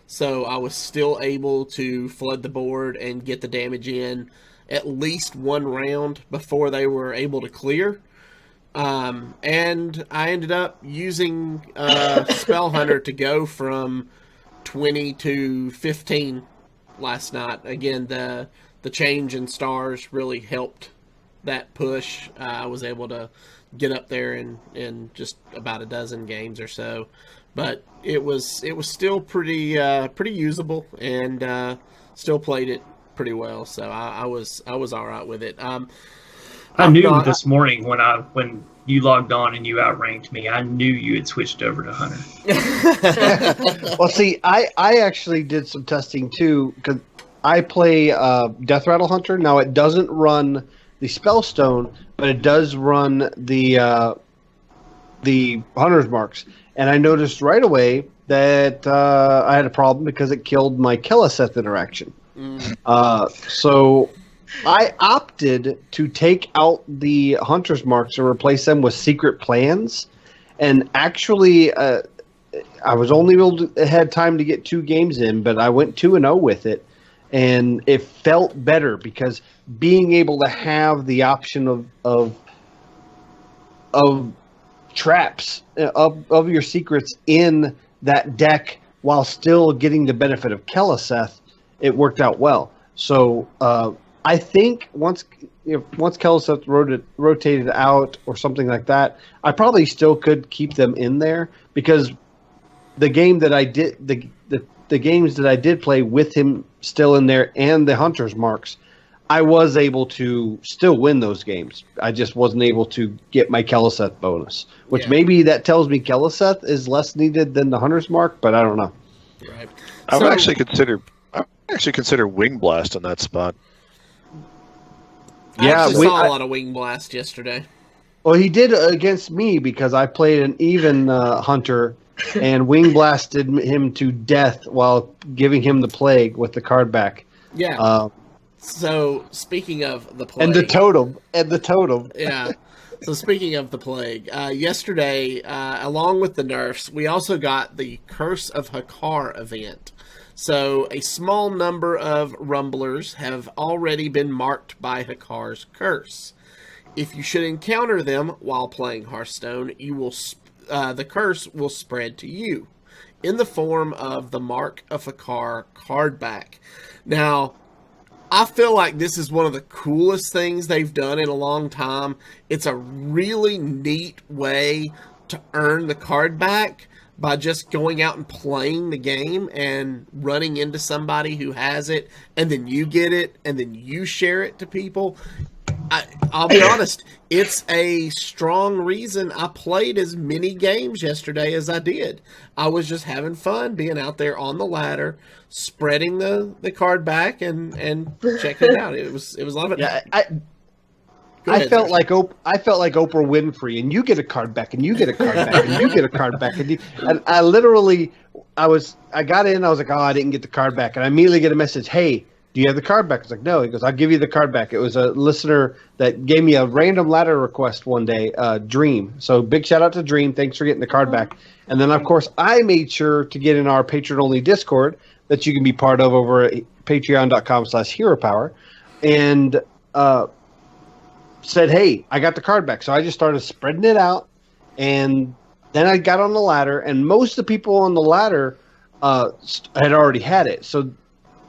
So I was still able to flood the board and get the damage in at least 1 round before they were able to clear. And I ended up using Spell Hunter to go from 20 to 15 last night. Again, the change in stars really helped that push. I was able to get up there in just about a dozen games or so, but it was still pretty usable, and still played it pretty well. So I was all right with it. I knew this morning when you logged on and you outranked me, I knew you had switched over to Hunter. Well, see, I actually did some testing too, because I play Death Rattle Hunter. Now, it doesn't run the Spellstone, but it does run the Hunter's Marks. And I noticed right away that I had a problem because it killed my Keleseth interaction. So I opted to take out the Hunter's Marks and replace them with Secret Plans. And actually, I was only able to had time to get 2 games in, but I went 2-0 with it. And it felt better because being able to have the option of traps of your secrets in that deck while still getting the benefit of Keleseth, it worked out well. So I think once Keleseth rotated out or something like that, I probably still could keep them in there, because the game that I did the games that I did play with him still in there and the Hunter's Marks, I was able to still win those games. I just wasn't able to get my Keleseth bonus, which maybe that tells me Keleseth is less needed than the Hunter's Mark, but I don't know. Right. I would actually consider Wing Blast in that spot. I actually saw a lot of Wing Blast yesterday. Well, he did against me because I played an even Hunter, and Wing blasted him to death while giving him the plague with the card back. Yeah. So speaking of the plague, and the totem. Yeah. So speaking of the plague, yesterday, along with the nerfs, we also got the Curse of Hakkar event. So a small number of rumblers have already been marked by Hakkar's curse. If you should encounter them while playing Hearthstone, the curse will spread to you in the form of the Mark of Hakkar card back. Now, I feel like this is one of the coolest things they've done in a long time. It's a really neat way to earn the card back by just going out and playing the game and running into somebody who has it, and then you get it, and then you share it to people. I'll be honest, it's a strong reason I played as many games yesterday as I did. I was just having fun being out there on the ladder, spreading the card back and checking it out. It was a lot of it. Yeah, I felt like Oprah Winfrey, and you get a card back, and you get a card back, and you get a card back, and I literally, I got in, I was like, oh, I didn't get the card back, and I immediately get a message, hey, do you have the card back? I was like, no. He goes, I'll give you the card back. It was a listener that gave me a random ladder request one day, Dream. So big shout out to Dream. Thanks for getting the card back. And then, of course, I made sure to get in our patron-only Discord that you can be part of over at patreon.com/heropower, and said, hey, I got the card back. So I just started spreading it out, and then I got on the ladder, and most of the people on the ladder had already had it. So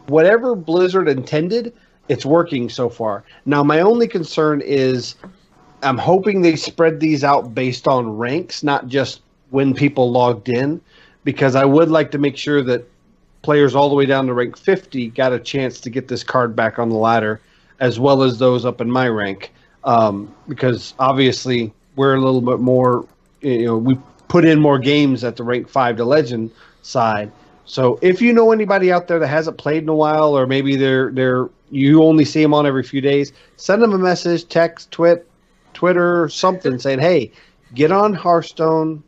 whatever Blizzard intended, it's working so far. Now, my only concern is I'm hoping they spread these out based on ranks, not just when people logged in, because I would like to make sure that players all the way down to rank 50 got a chance to get this card back on the ladder, as well as those up in my rank. Because obviously we're a little bit more, we put in more games at the rank 5 to legend side. So if you know anybody out there that hasn't played in a while, or maybe you only see them on every few days, send them a message, text, Twitter, something saying, hey, get on Hearthstone,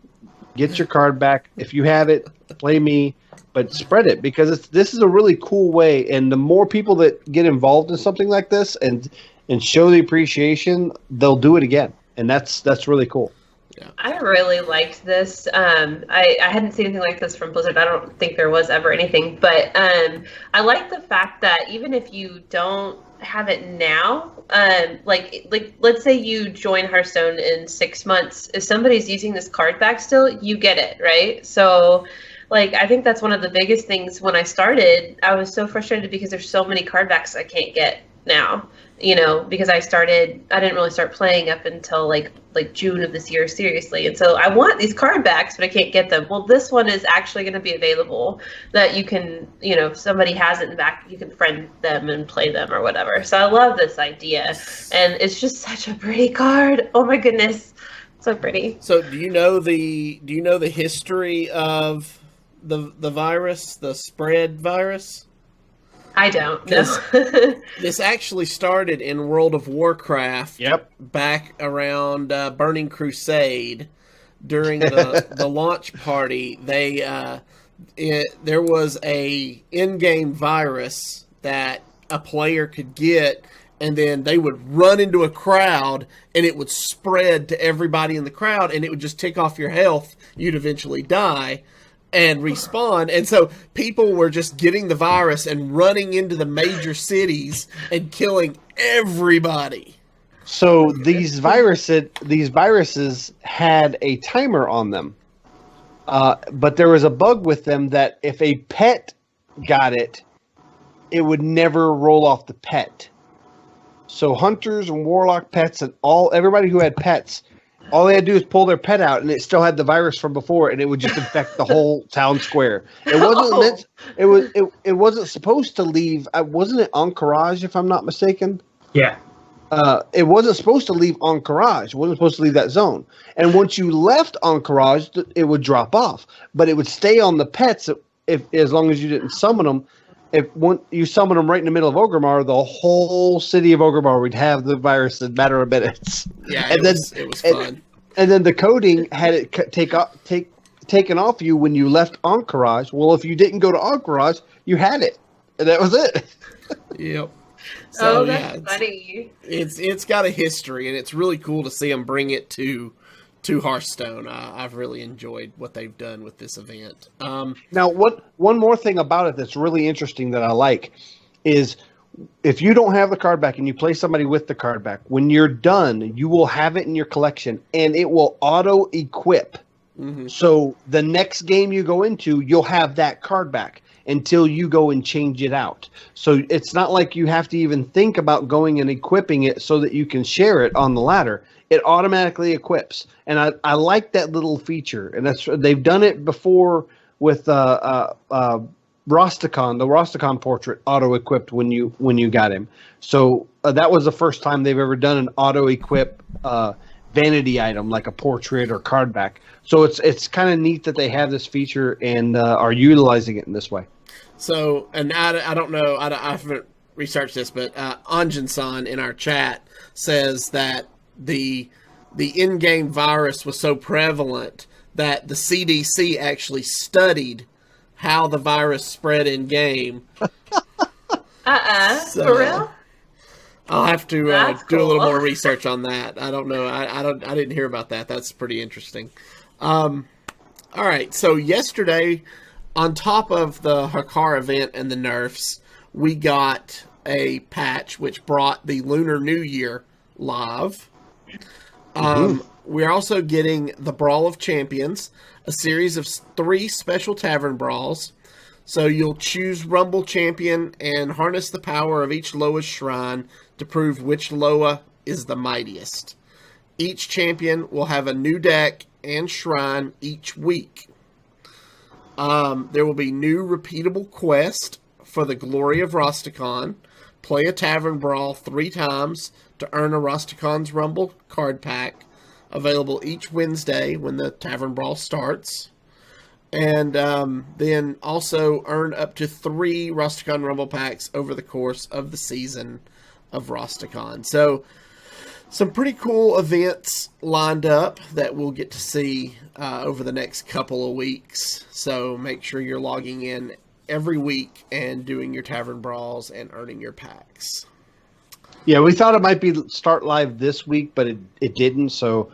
get your card back. If you have it, play me, but spread it, because this is a really cool way. And the more people that get involved in something like this and show the appreciation, they'll do it again. And that's really cool. Yeah. I really liked this. I hadn't seen anything like this from Blizzard. I don't think there was ever anything, but I like the fact that even if you don't have it now, like let's say you join Hearthstone in 6 months, if somebody's using this card back still, you get it, right? So I think that's one of the biggest things. When I started, I was so frustrated because there's so many card backs I can't get now, because I didn't really start playing up until like June of this year, seriously. And so I want these card backs, but I can't get them. Well, this one is actually going to be available, that you can, if somebody has it in back, you can friend them and play them or whatever. So I love this idea. And it's just such a pretty card. Oh my goodness. So pretty. So do you know the history of the virus, the spread virus? I don't know. This actually started in World of Warcraft. Yep. Back around Burning Crusade, during the launch party. There was a in-game virus that a player could get, and then they would run into a crowd, and it would spread to everybody in the crowd, and it would just tick off your health. You'd eventually die and respawn. And so people were just getting the virus and running into the major cities and killing everybody. So these viruses had a timer on them, but there was a bug with them that if a pet got it, it would never roll off the pet. So hunters and warlock pets and everybody who had pets, all they had to do is pull their pet out, and it still had the virus from before, and it would just infect the whole town square. It wasn't meant. It wasn't supposed to leave. Wasn't it Encourage, if I'm not mistaken? Yeah. It wasn't supposed to leave Encourage. It wasn't supposed to leave that zone. And once you left Encourage, it would drop off, but it would stay on the pets as long as you didn't summon them. If you summon them right in the middle of Orgrimmar, the whole city of Orgrimmar would have the virus in a matter of minutes. Yeah, it was fun. And then the coding had it taken off you when you left Encourage. Well, if you didn't go to Encourage, you had it, and that was it. Yep. So, that's funny. It's got a history, and it's really cool to see them bring it to Hearthstone. I've really enjoyed what they've done with this event. Now, one more thing about it that's really interesting that I like is if you don't have the card back and you play somebody with the card back, when you're done, you will have it in your collection, and it will auto-equip. Mm-hmm. So the next game you go into, you'll have that card back until you go and change it out. So it's not like you have to even think about going and equipping it so that you can share it on the ladder. It automatically equips, and I like that little feature. And they've done it before with Rosticon. The Rosticon portrait auto-equipped when you got him. So that was the first time they've ever done an auto-equip vanity item like a portrait or card back. So it's kind of neat that they have this feature and are utilizing it in this way. So, and I don't know, I haven't researched this, but Anjin-san in our chat says that the in-game virus was so prevalent that the CDC actually studied how the virus spread in-game. So, for real? I'll have to do a little more research on that. I don't know. I didn't hear about that. That's pretty interesting. All right. So yesterday on top of the Hakkar event and the nerfs, we got a patch which brought the Lunar New Year live. We're also getting the Brawl of Champions, a series of 3 special tavern brawls. So you'll choose Rumble Champion and harness the power of each Loa's shrine to prove which Loa is the mightiest. Each champion will have a new deck and shrine each week. There will be new repeatable quest for the Glory of Rastakhan. Play a tavern brawl 3 times to earn a Rastakhan's Rumble card pack, available each Wednesday when the tavern brawl starts. And then also earn up to 3 Rastakhan Rumble packs over the course of the season of Rastakhan. So, some pretty cool events lined up that we'll get to see over the next couple of weeks. So, make sure you're logging in every week and doing your tavern brawls and earning your packs. Yeah, we thought it might be start live this week, but it didn't. So,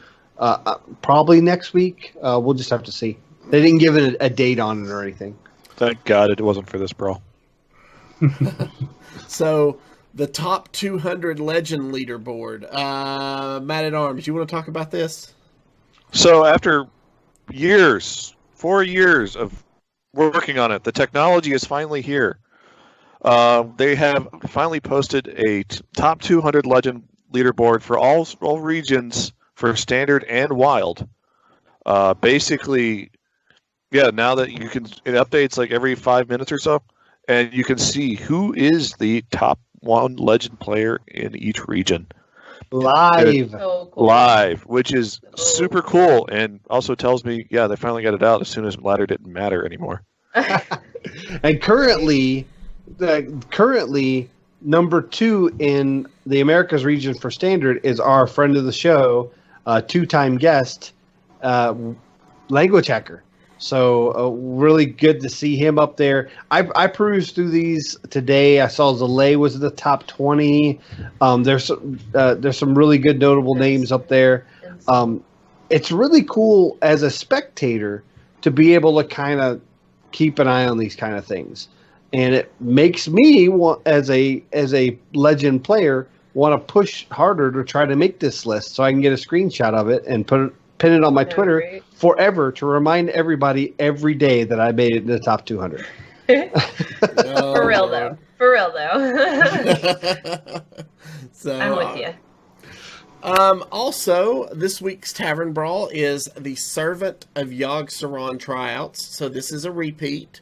probably next week. We'll just have to see. They didn't give it a date on it or anything. Thank God it wasn't for this brawl. So, the top 200 legend leaderboard. Matt at Arms, you want to talk about this? So after 4 years of working on it, the technology is finally here. They have finally posted a top 200 legend leaderboard for all regions for standard and wild. Basically, yeah, now that you can, it updates like every 5 minutes or so, and you can see who is the top 1 legend player in each region. Live. So cool. Live, which is super cool, and also tells me, yeah, they finally got it out as soon as ladder didn't matter anymore. And currently, number 2 in the Americas region for standard is our friend of the show, 2-time guest, Language Hacker. So really good to see him up there. I perused through these today. I saw Zalay was in the top 20. There's some really good notable names up there. It's really cool as a spectator to be able to kind of keep an eye on these kind of things, and it makes me want, as a legend player, want to push harder to try to make this list so I can get a screenshot of it and pin it on my Twitter forever to remind everybody every day that I made it in the top 200. For real though. So, I'm with you. Also, this week's Tavern Brawl is the Servant of Yogg-Saron tryouts. So this is a repeat.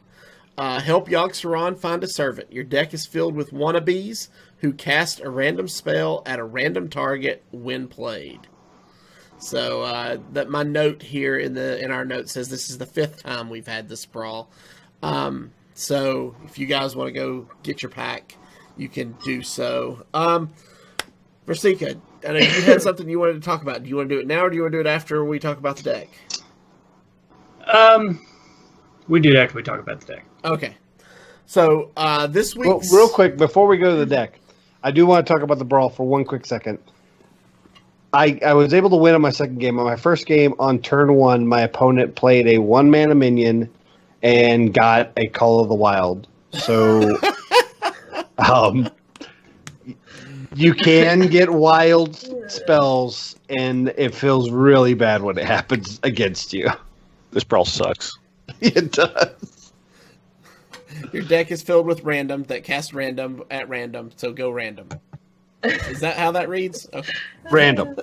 Help Yogg-Saron find a servant. Your deck is filled with wannabes who cast a random spell at a random target when played. So that my note here in our note says this is the 5th time we've had this brawl. So if you guys want to go get your pack, you can do so. Versika, I know you had something you wanted to talk about. Do you want to do it now, or do you want to do it after we talk about the deck? We do it after we talk about the deck. Okay. So this week, real quick before we go to the deck, I do want to talk about the brawl for one quick second. I was able to win on my second game. On my first game, on turn 1, my opponent played a 1-mana minion and got a Call of the Wild. So, you can get wild spells, and it feels really bad when it happens against you. This brawl sucks. It does. Your deck is filled with random that cast random at random, so go random. Is that how that reads? Okay. Random.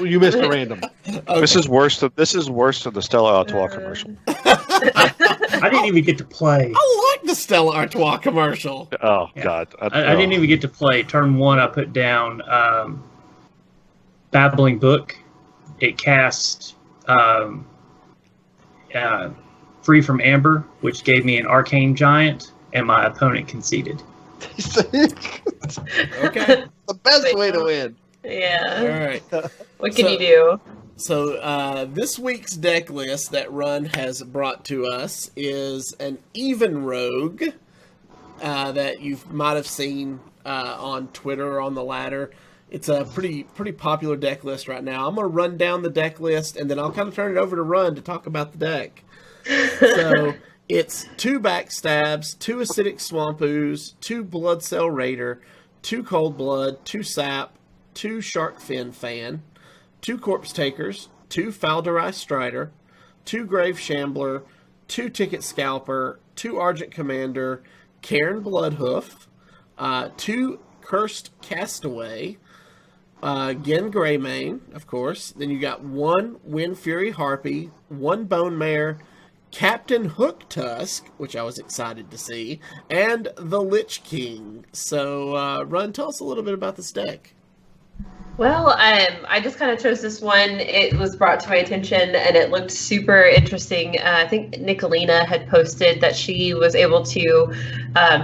You missed a random. Okay. This is worse than the Stella Artois commercial. I didn't even get to play. I like the Stella Artois commercial. Oh Yeah. God! I didn't even get to play. Turn 1, I put down Babbling Book. It cast Free from Amber, which gave me an Arcane Giant, and my opponent conceded. Okay. The best way to win. Yeah. All right. What can you do? So this week's deck list that Run has brought to us is an Even Rogue that you might have seen on Twitter or on the ladder. It's a pretty popular deck list right now. I'm going to run down the deck list, and then I'll kind of turn it over to Run to talk about the deck. So It's 2 Backstabs, 2 Acidic Swamp Ooze, 2 Blood Cell Raider, 2 Cold Blood, 2 Sap, 2 Shark Fin Fan, 2 Corpse Takers, 2 Falderai Strider, 2 Grave Shambler, 2 Ticket Scalper, 2 Argent Commander, Cairn Bloodhoof, 2 Cursed Castaway, Gen Greymane, of course. Then you got 1 Wind Fury Harpy, 1 Bone Mare, Captain Hook Tusk, which I was excited to see, and the Lich King. So, Run, tell us a little bit about this deck. Well, I just kind of chose this one. It was brought to my attention, and it looked super interesting. I think Nicolina had posted that she was able to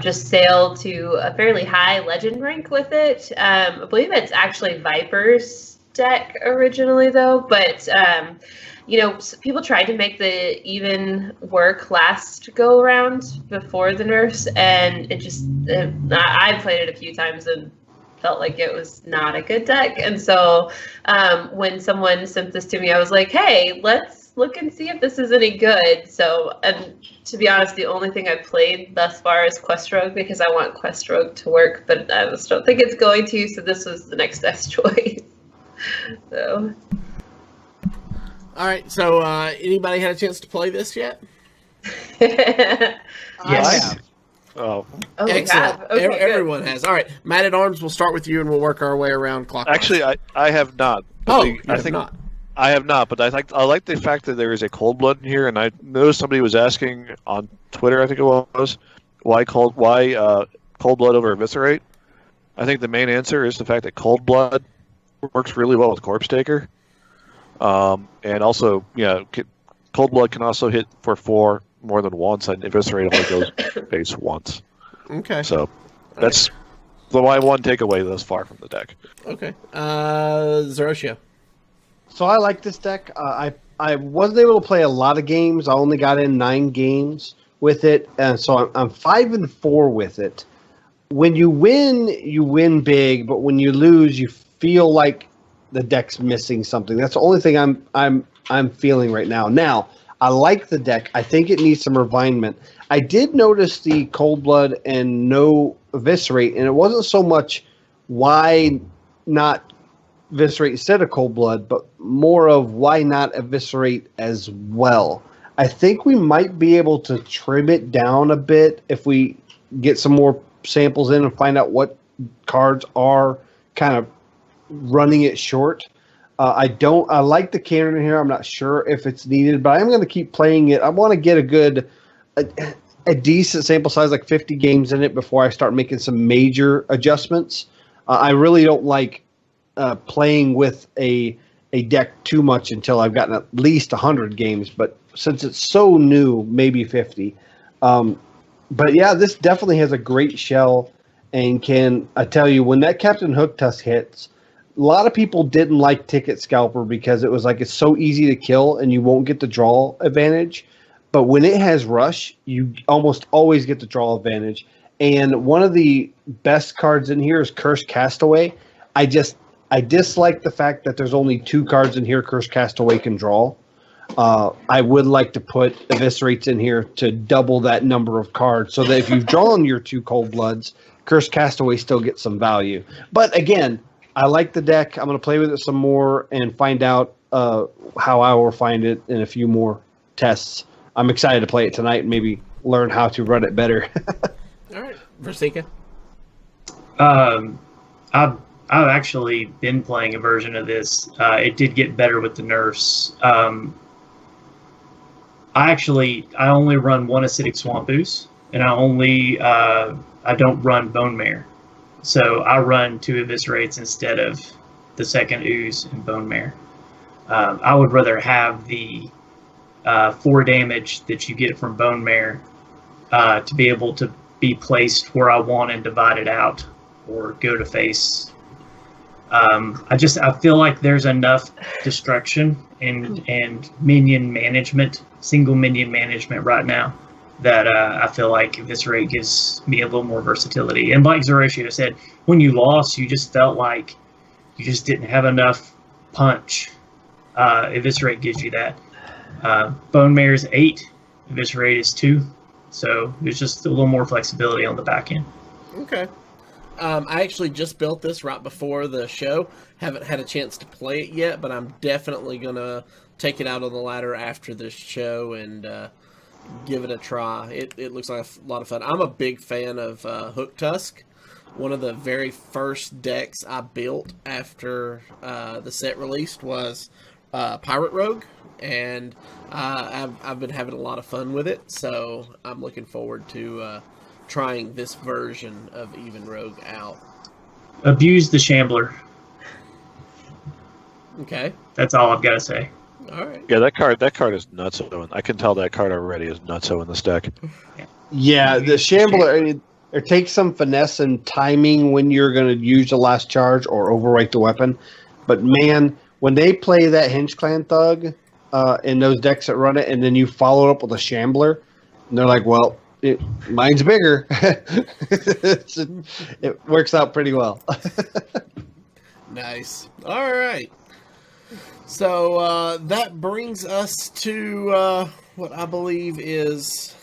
just sail to a fairly high legend rank with it. I believe it's actually Viper's deck originally, though, but people tried to make the even work last go around before the nerfs, and it just I played it a few times and felt like it was not a good deck. And so when someone sent this to me, I was like, hey, let's look and see if this is any good. So, and to be honest, the only thing I've played thus far is Quest Rogue, because I want Quest Rogue to work, but I just don't think it's going to, so this was the next best choice. So. All right, so anybody had a chance to play this yet? Yes. I have. Oh, Oh, excellent. God. Okay, good. Everyone has. All right, Man at Arms, we'll start with you and we'll work our way around clockwise. actually, I have not. But Oh, they- you I have think not. I have not, but I like the fact that there is a cold blood in here, and I noticed somebody was asking on Twitter, I think it was, why cold blood over eviscerate. I think the main answer is the fact that cold blood works really well with Corpse Taker, and also cold blood can also hit for 4 more than once, and eviscerate only goes base once. Okay. So that's my one takeaway thus far from the deck. Okay. Zeroshio. So I like this deck. I wasn't able to play a lot of games. I only got in 9 games with it, and so I'm 5-4 with it. When you win big, but when you lose, you feel like the deck's missing something. That's the only thing I'm feeling right now. Now, I like the deck. I think it needs some refinement. I did notice the cold blood and no eviscerate, and it wasn't so much why not eviscerate instead of cold blood, but more of why not eviscerate as well. I think we might be able to trim it down a bit if we get some more samples in and find out what cards are kind of running it short. I like the cannon in here. I'm not sure if it's needed, but I'm going to keep playing it. I want to get a decent sample size, like 50 games in it, before I start making some major adjustments. I really don't like playing with a deck too much until I've gotten at least 100 games, but since it's so new, maybe 50. But yeah, this definitely has a great shell, and I tell you, when that Captain Hook Tusk hits, a lot of people didn't like Ticket Scalper because it was like it's so easy to kill and you won't get the draw advantage. But when it has Rush, you almost always get the draw advantage. And one of the best cards in here is Cursed Castaway. I dislike the fact that there's only 2 cards in here Cursed Castaway can draw. I would like to put Eviscerates in here to double that number of cards so that if you've drawn your 2 Cold Bloods, Cursed Castaway still gets some value. But again, I like the deck. I'm going to play with it some more and find out how I will find it in a few more tests. I'm excited to play it tonight and maybe learn how to run it better. All right. Versika. I've actually been playing a version of this. It did get better with the nerfs. I only run 1 Acidic Swamp Ooze, and I don't run Bone Mare. So I run 2 Eviscerates instead of the second Ooze and Bone Mare. I would rather have the 4 damage that you get from Bone Mare to be able to be placed where I want and divided out or go to face. I feel like there's enough destruction and minion management, single minion management right now, that I feel like Eviscerate gives me a little more versatility. And like Zeroshio said, when you lost, you just felt like you just didn't have enough punch. Eviscerate gives you that. Bone Mare's 8 Eviscerate is 2. So there's just a little more flexibility on the back end. Okay. I actually just built this right before the show. Haven't had a chance to play it yet, but I'm definitely going to take it out on the ladder after this show and give it a try. It looks like a lot of fun. I'm a big fan of Hook Tusk. One of the very first decks I built after the set released was Pirate Rogue, and I've been having a lot of fun with it, so I'm looking forward to trying this version of Even Rogue out. Abuse the Shambler. Okay. That's all I've got to say. All right. Yeah, that card is nutso. I can tell that card already is nutso in this deck. Yeah, the Shambler, it takes some finesse and timing when you're going to use the last charge or overwrite the weapon. But man, when they play that Hinge Clan Thug in those decks that run it, and then you follow it up with a Shambler, and they're like, well, mine's bigger. It works out pretty well. Nice. All right. So that brings us to what I believe is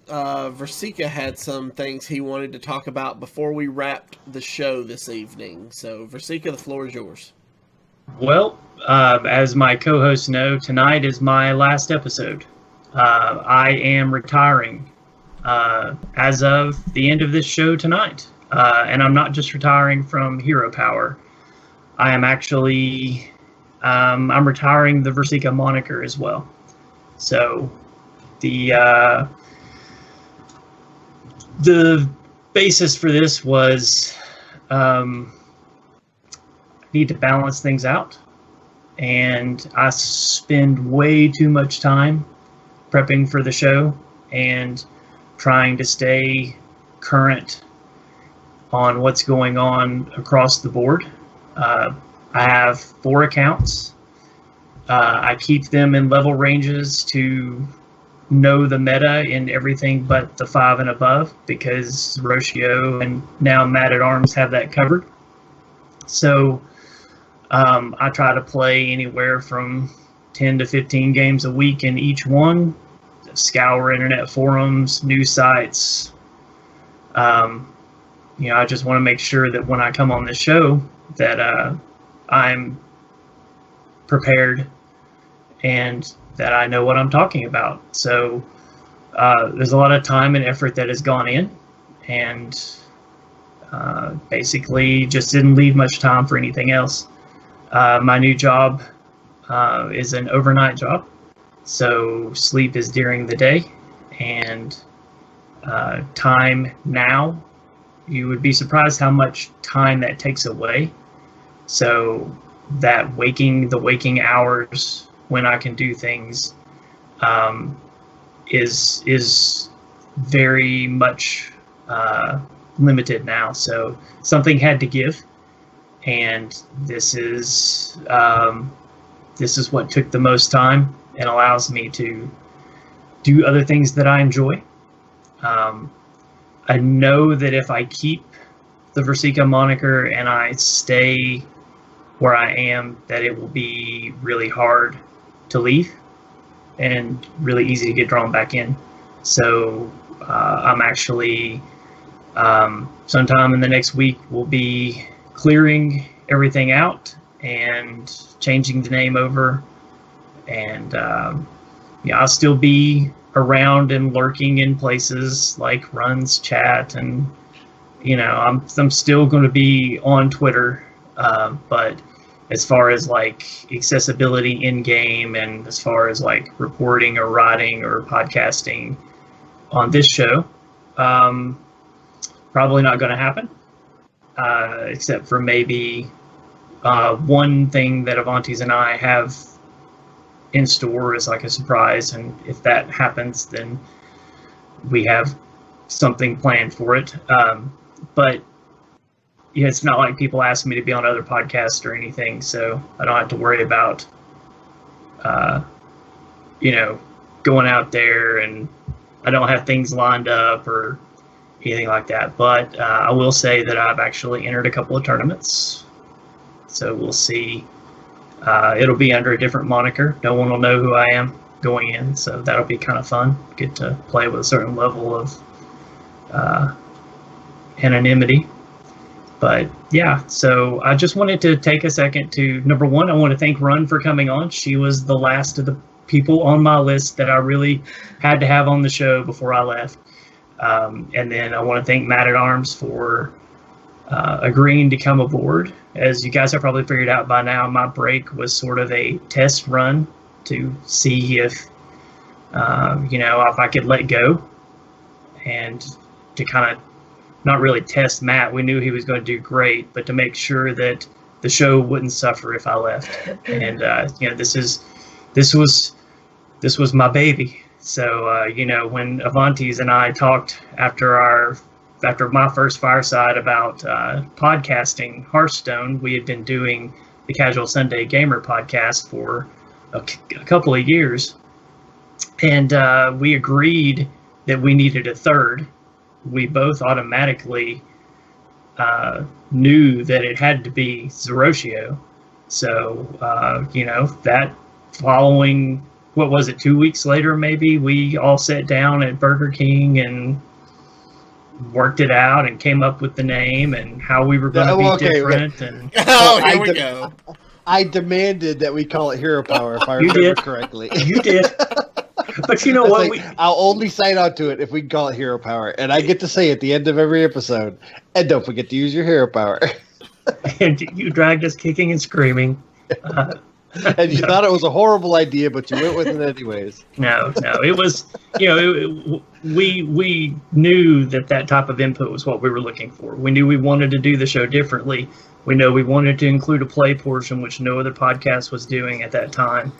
Versika had some things he wanted to talk about before we wrapped the show this evening. So Versika, the floor is yours. Well, as my co-hosts know, tonight is my last episode. I am retiring as of the end of this show tonight. And I'm not just retiring from Hero Power. I am actually... I'm retiring the Versika moniker as well. So the basis for this was I need to balance things out, and I spend way too much time prepping for the show and trying to stay current on what's going on across the board. I have 4 accounts. I keep them in level ranges to know the meta in everything but the 5 and above, because Roshio and now Mad at Arms have that covered. So I try to play anywhere from 10 to 15 games a week in each one, scour internet forums, news sites. I just want to make sure that when I come on this show that I'm prepared and that I know what I'm talking about. So there's a lot of time and effort that has gone in, and basically just didn't leave much time for anything else. My new job is an overnight job, so sleep is during the day, and time now, you would be surprised how much time that takes away. So that the waking hours when I can do things is very much limited now. So something had to give, and this is what took the most time and allows me to do other things that I enjoy. I know that if I keep the Versika moniker and I stay where I am, that it will be really hard to leave and really easy to get drawn back in. So I'm actually sometime in the next week we'll be clearing everything out and changing the name over, and I'll still be around and lurking in places like Run's chat, and I'm still going to be on Twitter, but as far as like accessibility in game, and as far as like reporting or writing or podcasting on this show, probably not going to happen, except for maybe one thing that Avantes and I have in store is like a surprise, and if that happens, then we have something planned for it. But it's not like people ask me to be on other podcasts or anything, so I don't have to worry about going out there, and I don't have things lined up or anything like that. But I will say that I've actually entered a couple of tournaments, so we'll see. It'll be under a different moniker. No one will know who I am, going in, so that'll be kind of fun. Get to play with a certain level of anonymity. But yeah, so I just wanted to take a second to, number one, I want to thank Run for coming on. She was the last of the people on my list that I really had to have on the show before I left. And then I want to thank Matt at Arms for agreeing to come aboard. As you guys have probably figured out by now, my break was sort of a test run to see if, if I could let go, and to kind of not really test Matt. We knew he was going to do great, but to make sure that the show wouldn't suffer if I left. And this was my baby. So when Avantes and I talked after my first fireside about podcasting Hearthstone, we had been doing the Casual Sunday Gamer podcast for a couple of years, and we agreed that we needed a third. We both automatically knew that it had to be Zeroshio. So, that following, 2 weeks later, maybe, we all sat down at Burger King and worked it out and came up with the name and how we were going to be different. And here we go. I demanded that we call it Hero Power, if I remember correctly. You did. But you know what? I'll only sign on to it if we can call it Hero Power. And I get to say at the end of every episode, and don't forget to use your Hero Power. And you dragged us kicking and screaming. And you thought it was a horrible idea, but you went with it anyways. No, it was, we knew that type of input was what we were looking for. We knew we wanted to do the show differently. We know we wanted to include a play portion, which no other podcast was doing at that time.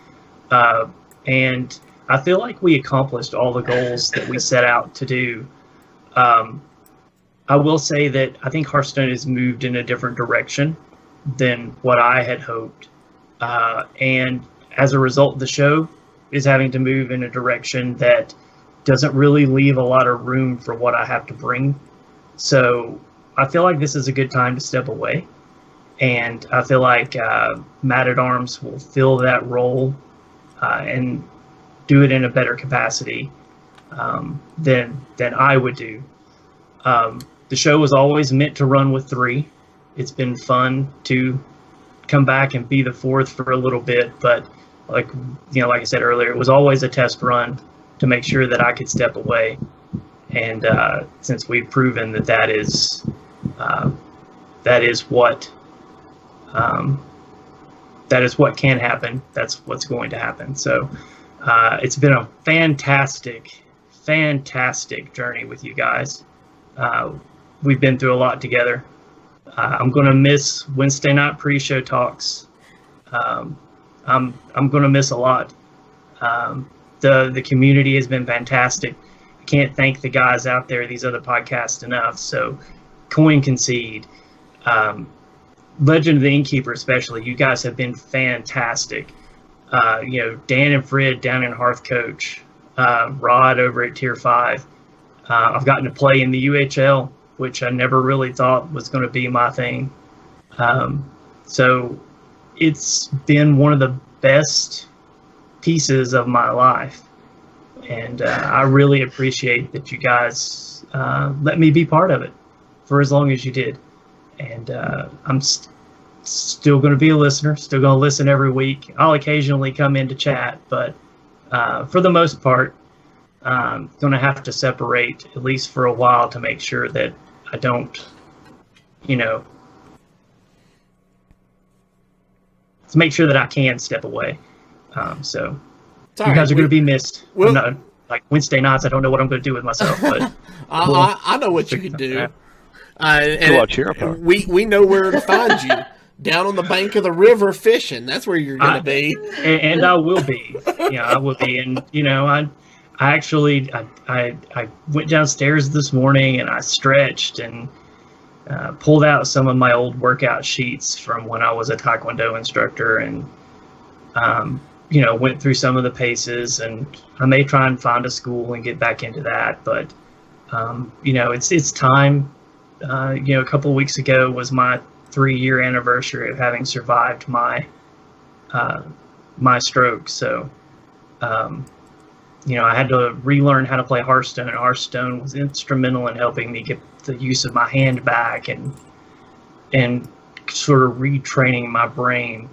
And I feel like we accomplished all the goals that we set out to do. I will say that I think Hearthstone has moved in a different direction than what I had hoped. And as a result, the show is having to move in a direction that doesn't really leave a lot of room for what I have to bring. So I feel like this is a good time to step away. And I feel like Matt at Arms will fill that role and do it in a better capacity than I would do. The show was always meant to run with 3. It's been fun to come back and be the 4th for a little bit, but like I said earlier, it was always a test run to make sure that I could step away. And since we've proven that is what can happen, that's what's going to happen. So it's been a fantastic journey with you guys. We've been through a lot together. I'm going to miss Wednesday night pre-show talks. I'm going to miss a lot. The community has been fantastic. I can't thank the guys out there, these other podcasts, enough. So Coin Concede, Legend of the Innkeeper especially, you guys have been fantastic. Dan and Fred down in Hearth Coach, Rod over at Tier 5. I've gotten to play in the UHL, which I never really thought was going to be my thing. So it's been one of the best pieces of my life. And I really appreciate that you guys let me be part of it for as long as you did. And I'm still going to be a listener, still going to listen every week. I'll occasionally come in to chat, but for the most part, I'm going to have to separate at least for a while to make sure that I don't, to make sure that I can step away. So you guys are going to be missed. Like Wednesday nights, I don't know what I'm going to do with myself, but I know what you can do. And we know where to find you. Down on the bank of the river fishing. That's where you're going to be. And I will be. I will be. And, I actually went downstairs this morning and I stretched and pulled out some of my old workout sheets from when I was a Taekwondo instructor and, went through some of the paces, and I may try and find a school and get back into that. But, it's time. A couple of weeks ago was my 3-year anniversary of having survived my stroke. So, I had to relearn how to play Hearthstone, and Hearthstone was instrumental in helping me get the use of my hand back and sort of retraining my brain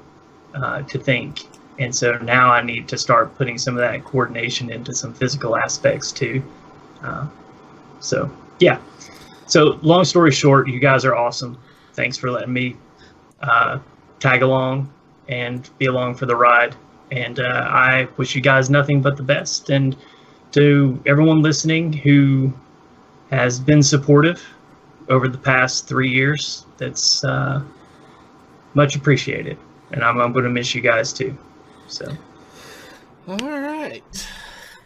to think. And so now I need to start putting some of that coordination into some physical aspects too. So long story short, you guys are awesome. Thanks for letting me tag along and be along for the ride. And I wish you guys nothing but the best. And to everyone listening who has been supportive over the past 3 years, that's much appreciated. And I'm going to miss you guys too. So. All right.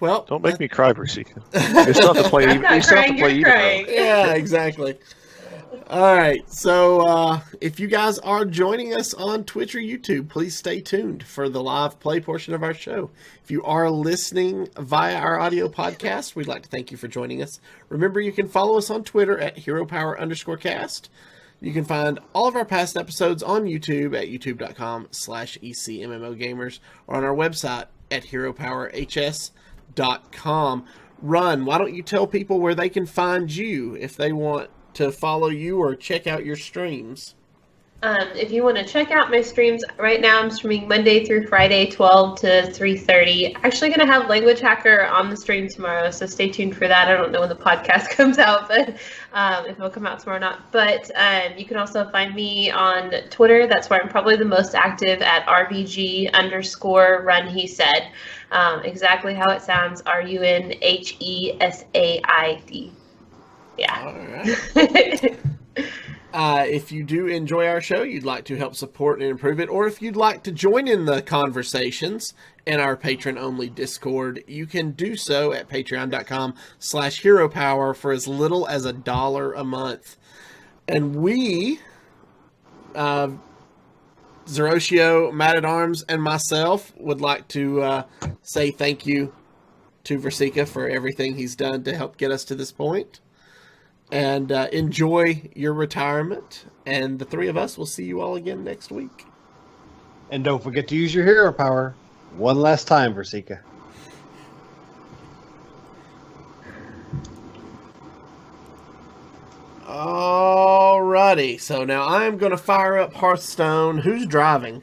Well, don't make me cry, Versika. You still have to play. You still have to play crying. Yeah, exactly. All right. So if you guys are joining us on Twitch or YouTube, please stay tuned for the live play portion of our show. If you are listening via our audio podcast, we'd like to thank you for joining us. Remember, you can follow us on Twitter at HeroPower_cast. You can find all of our past episodes on YouTube at youtube.com/ECMMOGamers or on our website at HeroPowerHS.com. Run, why don't you tell people where they can find you if they want to follow you or check out your streams? If you want to check out my streams, right now I'm streaming Monday through Friday, 12 to 3:30. Actually going to have Language Hacker on the stream tomorrow, so stay tuned for that. I don't know when the podcast comes out, but if it'll come out tomorrow or not. But you can also find me on Twitter. That's where I'm probably the most active at RBG_Runhesaid. Exactly how it sounds, RUNHESAID. Yeah. All right. If you do enjoy our show, you'd like to help support and improve it, or if you'd like to join in the conversations in our patron-only Discord, you can do so at patreon.com/HeroPower for as little as $1 a month. And we, Zeroshio, Matt at Arms, and myself would like to say thank you to Versika for everything he's done to help get us to this point. And enjoy your retirement. And the three of us will see you all again next week. And don't forget to use your hero power one last time, Versika. Alrighty. So now I'm going to fire up Hearthstone. Who's driving?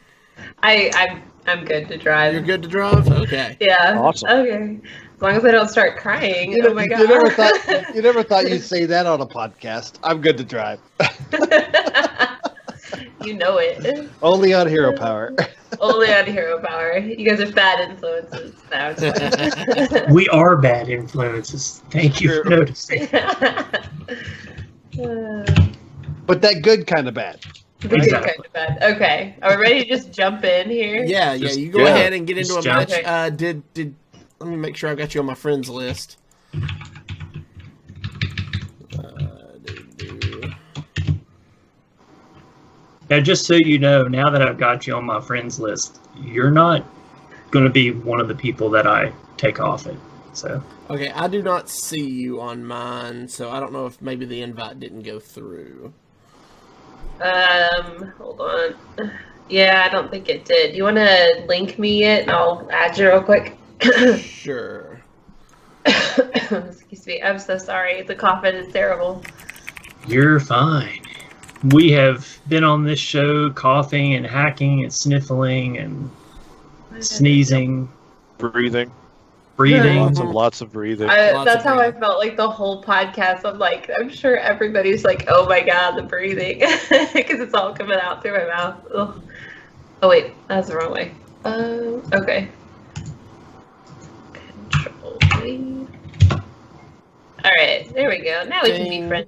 I'm good to drive. You're good to drive? Okay. Yeah. Awesome. Okay. As long as I don't start crying. Oh my god. You never thought you'd say that on a podcast. I'm good to drive. You know it. Only on hero power. Only on hero power. You guys are bad influences. No, it's fine. We are bad influences. Thank you for noticing. But that good kind of bad. Exactly. Kind of bad. Okay. Are we ready to just jump in here? Yeah. Just You go ahead and get into a jump. match. Let me make sure I've got you on my friends list. Now, just so you know, now that I've got you on my friends list, you're not going to be one of the people that I take off it. So. Okay, I do not see you on mine, so I don't know if maybe the invite didn't go through. Hold on. Yeah, I don't think it did. You want to link me it and I'll add you real quick? Sure. Excuse me. I'm so sorry. The coughing is terrible. You're fine. We have been on this show coughing and hacking and sniffling and sneezing, Breathing. Lots of breathing. That's how I felt like the whole podcast. I'm like, I'm sure everybody's like, oh my god, the breathing. Because it's all coming out through my mouth. Ugh. Oh wait, that's the wrong way. Okay. Control-V. Alright, there we go. Now we can be friends.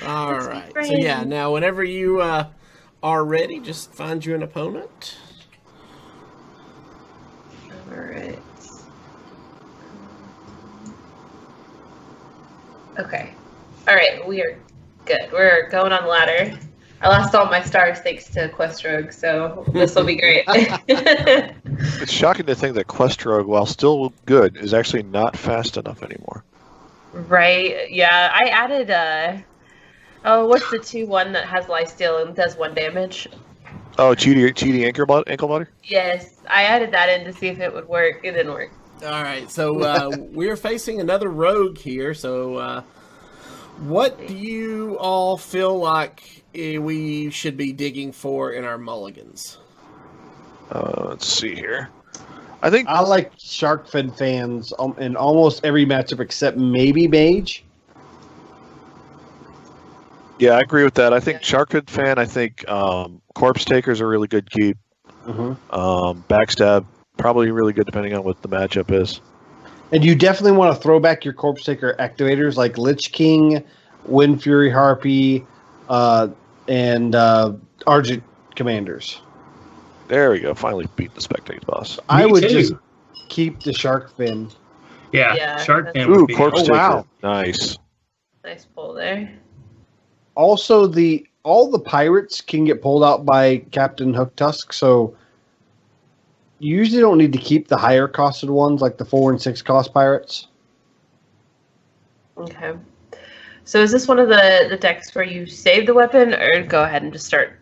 All right. So yeah, now whenever you are ready, just find you an opponent. All right. Okay. All right, we are good. We're going on the ladder. I lost all my stars thanks to Quest Rogue, so this will be great. It's shocking to think that Quest Rogue, while still good, is actually not fast enough anymore. Right? Yeah, I added what's the 2-1 that has lifesteal and does 1 damage? Oh, cheaty ankle butter? Yes, I added that in to see if it would work. It didn't work. All right, so we're facing another rogue here. So, what do you all feel like we should be digging for in our mulligans? Let's see here. I think I like Shark Fin fans in almost every matchup except maybe Mage. Yeah, I agree with that. I think Sharkhood fan. I think Corpse Taker's a really good keep. Backstab probably really good depending on what the matchup is. And you definitely want to throw back your Corpse Taker activators like Lich King, Wind Fury Harpy, and Argent Commanders. There we go. Finally beat the Spectate boss. I would too. just keep the Shark Fin. Yeah, Shark Fin Ooh, would be Corpse Oh, Taker. wow. Nice. Nice pull there. Also, all the pirates can get pulled out by Captain Hooktusk, so you usually don't need to keep the higher costed ones like the 4 and 6 cost pirates. Okay. So is this one of the decks where you save the weapon, or go ahead and just start?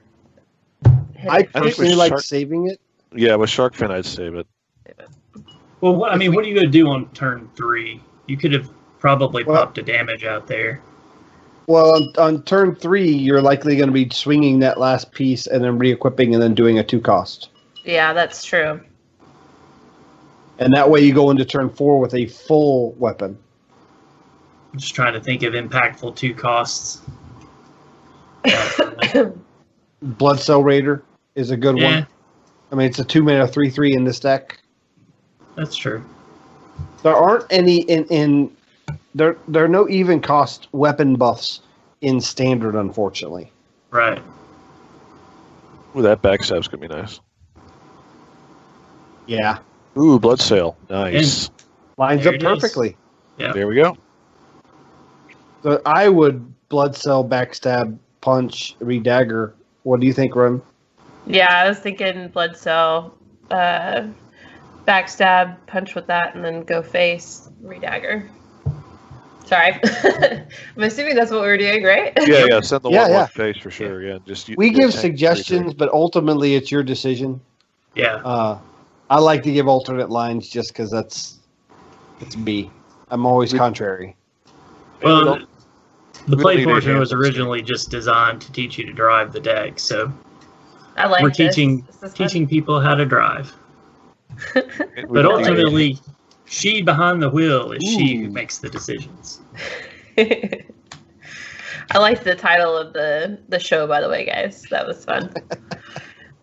I hitting? personally with like Shark- saving it. Yeah, with Shark Fin, I'd save it. Well, what are you going to do on turn 3? You could have probably popped a damage out there. Well, on turn 3, you're likely going to be swinging that last piece and then re-equipping and then doing a 2 cost. Yeah, that's true. And that way you go into turn 4 with a full weapon. I'm just trying to think of impactful 2 costs. Blood Cell Raider is a good one. I mean, it's a 2-mana 3/3 in this deck. That's true. There aren't any there are no even cost weapon buffs in standard, unfortunately. Right. Ooh, that backstab's gonna be nice. Yeah. Ooh, Blood Sail. Nice. Lines There up it is. perfectly. Yeah. There we go. So I would Blood Cell, Backstab, Punch, Redagger. What do you think, Run? Yeah, I was thinking blood cell, backstab, punch with that, and then go face, redagger. Sorry. I'm assuming that's what we were doing, right? Yeah. Send the Yeah, 1/1 yeah. face for sure. Yeah, just We do give 10, suggestions, but ultimately it's your decision. Yeah. I like to give alternate lines just because it's me. I'm always contrary. Well, the we don't play need portion any was handles. originally just designed to teach you to drive the deck, so I like we're this. teaching This is fun. people how to drive. We But don't need any- ultimately, she behind the wheel is she who makes the decisions. I liked the title of the show, by the way, guys. That was fun.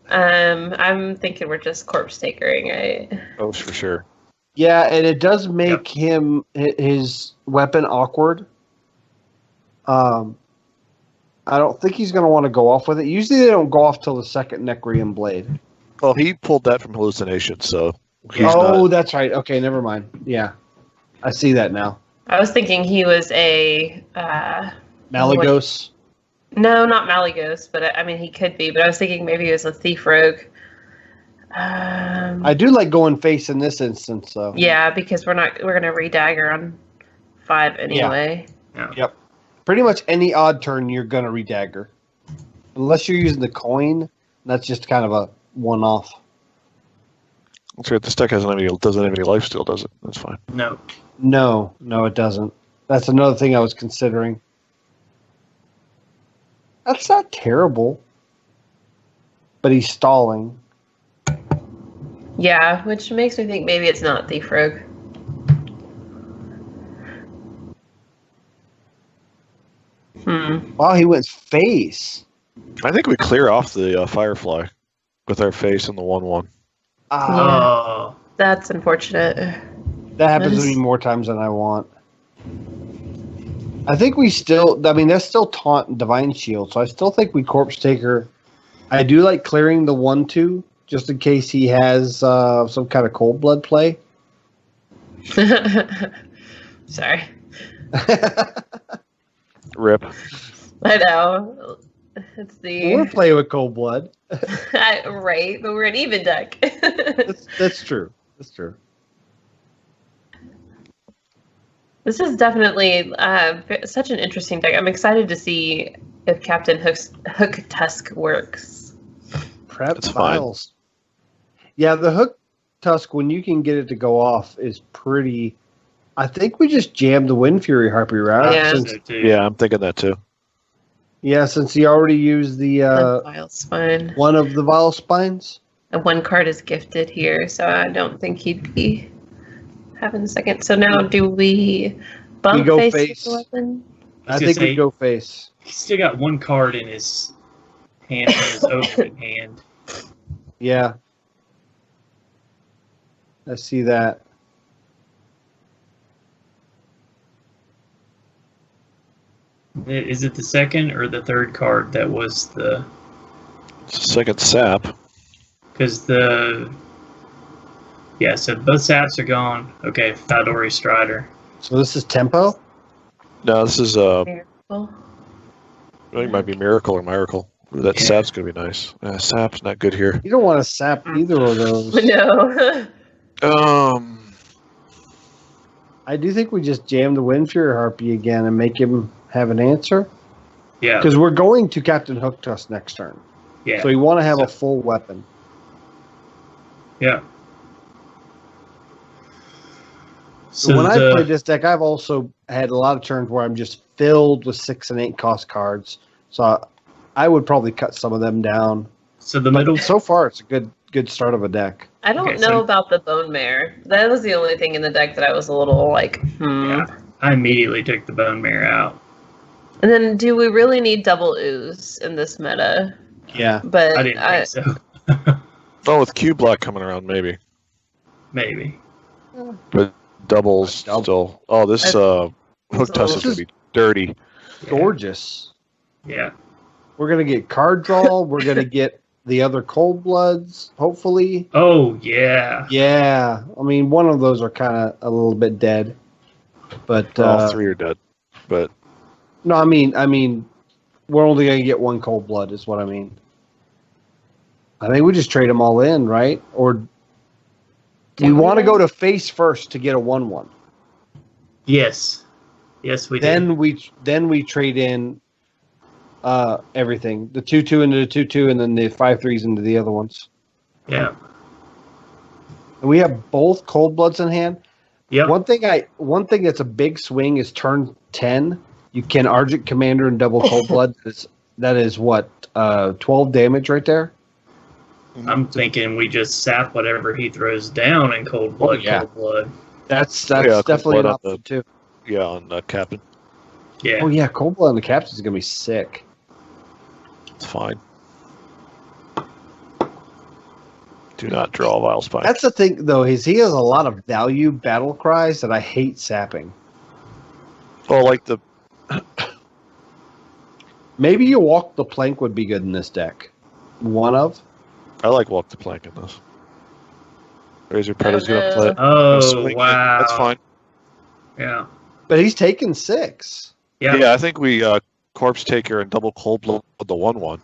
I'm thinking we're just corpse takering, right? Oh, for sure. Yeah, and it does make his weapon awkward. I don't think he's going to want to go off with it. Usually they don't go off till the second Necrium Blade. Well, he pulled that from Hallucination, so he's not. That's right. Okay, never mind. Yeah, I see that now. I was thinking he was a Malagos. no, not Malagos, but I mean he could be. But I was thinking maybe he was a thief rogue. I do like going face in this instance, though. Yeah, because we're gonna redagger on 5 anyway. Yep. Pretty much any odd turn you're going to redagger. Unless you're using the coin, that's just kind of a one-off. That's right. This deck doesn't have any lifesteal, does it? That's fine. No. No, it doesn't. That's another thing I was considering. That's not terrible. But he's stalling. Yeah, which makes me think maybe it's not thief rogue. Wow, he went face. I think we clear off the Firefly with our face in the 1/1. Oh. That's unfortunate. That happens to Nice. me more times than I want. I think we still, that's still Taunt and Divine Shield, so I still think we Corpse Taker. I do like clearing the 1/2, just in case he has some kind of cold blood play. Sorry. Rip. I know. It's We're the playing with cold blood. right, but we're an even deck. That's true. That's true. This is definitely such an interesting deck. I'm excited to see if Captain Hook Tusk works. Prep It's fine. files. Yeah, the hook Tusk, when you can get it to go off, is pretty. I think we just jammed the Wind Fury Harpy, right? Yeah. Yeah, I'm thinking that too. Yeah, since he already used the Vile Spine. one of the Vile Spines. And one card is gifted here, so I don't think he'd be having a second. So now, do we bump We go face, face. with the weapon? I think we go face. He's still got one card in his hand, in his opening hand. Yeah. I see that. Is it the second or the third card that was the? Second sap. Because so both saps are gone. Okay, Faldori Strider. So this is tempo? No, this is I Miracle. think it might be Miracle or Miracle. Ooh, that Yeah. sap's gonna be nice. Sap's not good here. You don't want to sap either of those. No. I do think we just jam the Wind Fury Harpy again and make him have an answer. Yeah, Because we're going to Captain Hook Tusk next turn. yeah, So you want to have So- a full weapon. yeah. So when I play this deck, I've also had a lot of turns where I'm just filled with 6 and 8 cost cards. So I would probably cut some of them down. so the middle, So far, it's a good start of a deck. I don't Okay, know so- about the Bone Mare. That was the only thing in the deck that I was a little like, yeah, I immediately took the Bone Mare out. And then, do we really need double ooze in this meta? Yeah. But I didn't think so. Oh, with Q Block coming around, maybe. Maybe. But doubles Double. still. Oh, this Hook Tusk is gonna be dirty. Yeah. Gorgeous. Yeah. We're going to get card draw. We're going to get the other Cold Bloods, hopefully. Oh yeah. Yeah. I mean, one of those are kind of a little bit dead. But All three are dead. But no, I mean, we're only going to get one Cold Blood is what I mean. I think we just trade them all in, right? Or we want to go to face first to get a 1/1. Yes. Yes, we did. Then we trade in everything. The 2/2 into the 2/2 and then the 5/3s into the other ones. Yeah. And we have both Cold Bloods in hand. Yep. One thing that's a big swing is turn 10. You can Argent Commander and double Cold Blood. That is what 12 damage right there. I'm thinking we just sap whatever he throws down in Cold Blood. Oh, yeah. Cold Blood. That's Cold definitely Blood an on option too. yeah, on Captain, Yeah. Oh yeah, Cold Blood on the Captain is gonna be sick. it's fine. Do not draw Vile Spine. That's the thing though, is he has a lot of value battle cries that I hate sapping. Oh, like the Maybe you Walk the Plank would be good in this deck. One of. I like Walk the Plank in this. Razor Predator's gonna play it. Oh Swing it. wow. That's fine. Yeah. But he's taken 6. Yeah. Yeah, I think we Corpse Taker and double Cold Blood the 1/1.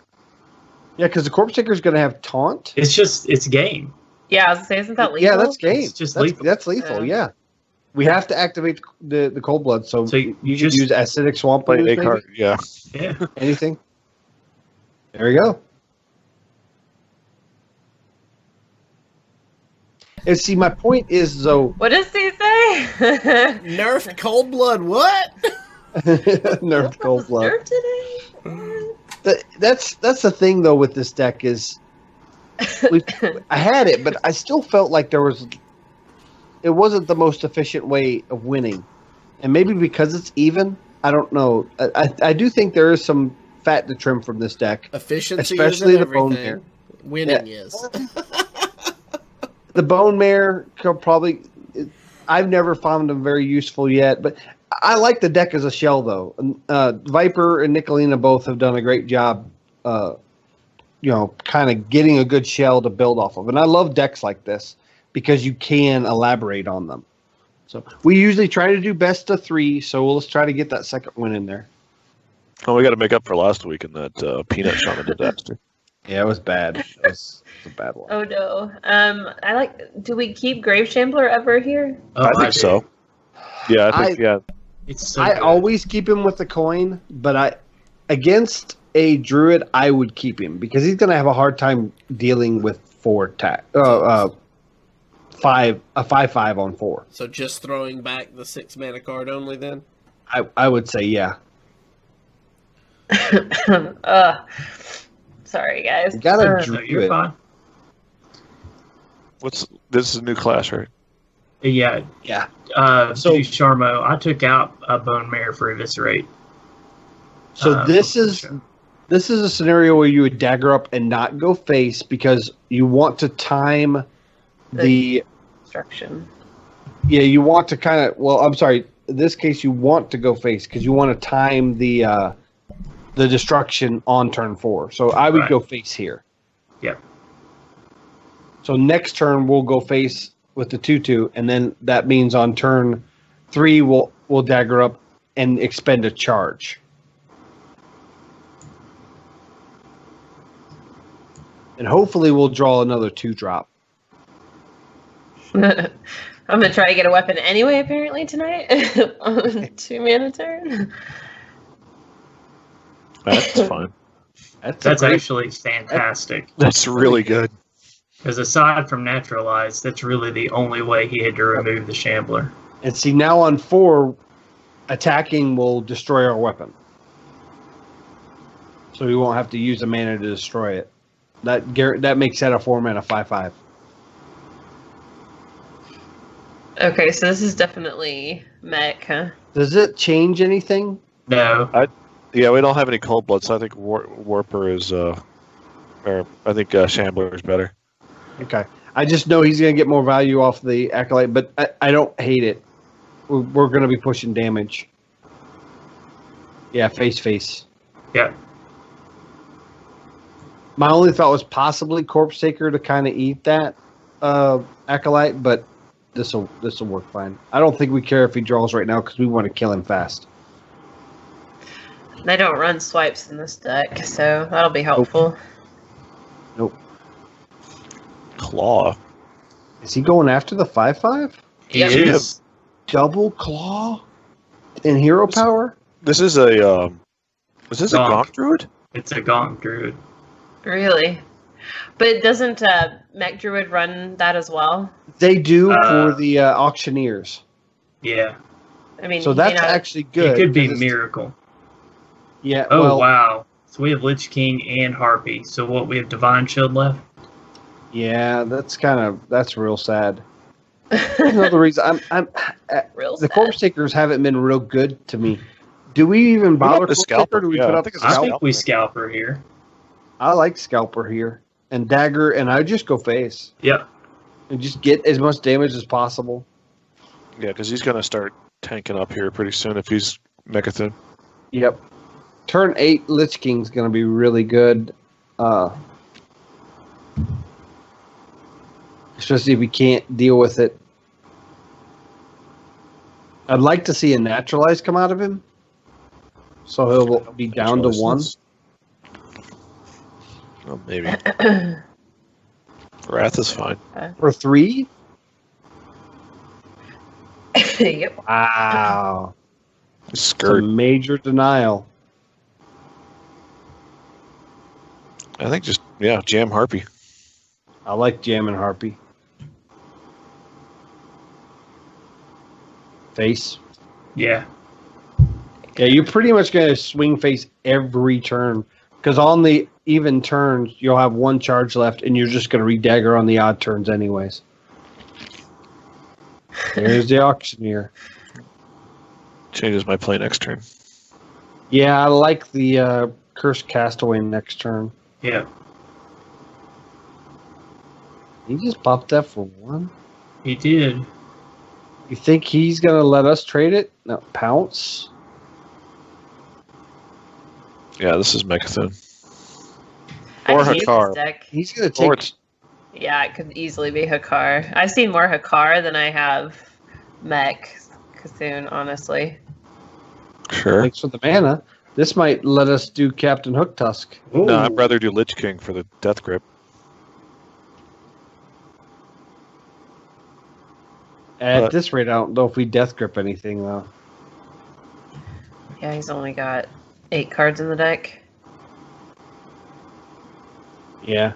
Yeah, because the Corpse Taker is going to have Taunt. It's game. yeah, I was gonna say, isn't that lethal? Yeah, that's game. It's just that's lethal. That's lethal, yeah. We have to activate the Cold Blood, so, So you you just use Acidic Swamp Play Ooze, a maybe? card. Yeah. yeah. Anything? There we go. And see, my point is, though, What does he say? Nerf Cold Blood, what? Nerf Cold Blood. Nerf today? That's the thing, though, with this deck is I had it, but I still felt like it wasn't the most efficient way of winning. And maybe because it's even, I don't know. I do think there is some fat to trim from this deck. Efficiency Especially isn't the Bone everything. Mare. Winning Yeah. is. The Bone Mare could probably. I've never found them very useful yet, but I like the deck as a shell, though. Viper and Nicolina both have done a great job, kind of getting a good shell to build off of. And I love decks like this because you can elaborate on them. So we usually try to do best of 3, so let's try to get that second win in there. Oh, we got to make up for last week in that Peanut Shaman disaster. Yeah, it was bad. It was a bad one. Oh no. Do we keep Grave Shambler ever here? Oh, I think do. so. Yeah, I think yeah. It's so I good. always keep him with the coin, but against a druid, I would keep him because he's going to have a hard time dealing with 4 a 5/5 on 4. So just throwing back the 6 mana card only then? I would say yeah. Sorry, guys. You gotta No, druid. you're fine. This is a new class, right? Yeah. Yeah. So Sharmo, I took out a Bone Mare for Eviscerate. So this is a scenario where you would dagger up and not go face because you want to time the Destruction. yeah, you want to kind of I'm sorry, in this case you want to go face because you want to time the destruction on turn 4. So I would go face here. Yep. So next turn we'll go face with the 2/2, and then that means on turn 3 we'll dagger up and expend a charge. And hopefully we'll draw another 2-drop. I'm gonna try to get a weapon anyway. Apparently tonight on 2 mana turn. That's fine. That's actually fantastic. That's really good. Because aside from Naturalize, that's really the only way he had to remove the Shambler. And see, now on 4, attacking will destroy our weapon. So we won't have to use a mana to destroy it. That makes that a 4-mana 5/5. Okay, so this is definitely mech, huh? Does it change anything? No. Yeah, we don't have any cold blood, so I think Warper is, or I think Shambler is better. Okay. I just know he's going to get more value off the Acolyte, but I don't hate it. We're going to be pushing damage. Yeah, face. Yeah. My only thought was possibly Corpse Taker to kind of eat that Acolyte, but this will work fine. I don't think we care if he draws right now because we want to kill him fast. I don't run swipes in this deck, so that'll be helpful. Nope. Claw. Is he going after the 5/5? He Yep. is. Double Claw and Hero Power? This is a Gonk Druid? It's a Gonk Druid. Really? But doesn't Mech Druid run that as well? They do for the Auctioneers. Yeah. I mean, So he may that's not- actually good. It could be 'cause it's- Miracle. Yeah. Oh, well, wow. So we have Lich King and Harpy. So what, we have Divine Shield left? yeah, that's real sad. Another reason Real the sad. Corpse Takers haven't been real good to me. Do we even What about bother the Corpse Scalper? Taker? Do we Yeah, put I up think it's a I Scalper? think we Scalper here. I like Scalper here and Dagger, and I just go face Yep. and just get as much damage as possible. Yeah, because he's going to start tanking up here pretty soon if he's Mechathon. Yep. Turn 8 Lich King's going to be really good. Especially if we can't deal with it. I'd like to see a Naturalize come out of him. So he'll be down to 1. Oh, maybe. Wrath is fine. For 3? Yep. Wow. It's a Skirt. major denial. I think just, jam Harpy. I like jamming Harpy. Face. Yeah. Yeah, you're pretty much going to swing face every turn. Because on the even turns, you'll have 1 charge left, and you're just going to re-dagger on the odd turns anyways. There's the Auctioneer. Changes my play next turn. Yeah, I like the Cursed Castaway next turn. Yeah. He just popped that for 1. He did. You think he's going to let us trade it? No, pounce. Yeah, this is Mechathon. I Or hate Hakkar. this deck. He's going to Or take... Yeah, it could easily be Hakkar. I've seen more Hakkar than I have Mech Cthulhu, honestly. Sure. Thanks for the mana. This might let us do Captain Hook Tusk. No, I'd Ooh. rather do Lich King for the Death Grip. At this rate, I don't know if we Death Grip anything, though. Yeah, he's only got 8 cards in the deck. Yeah.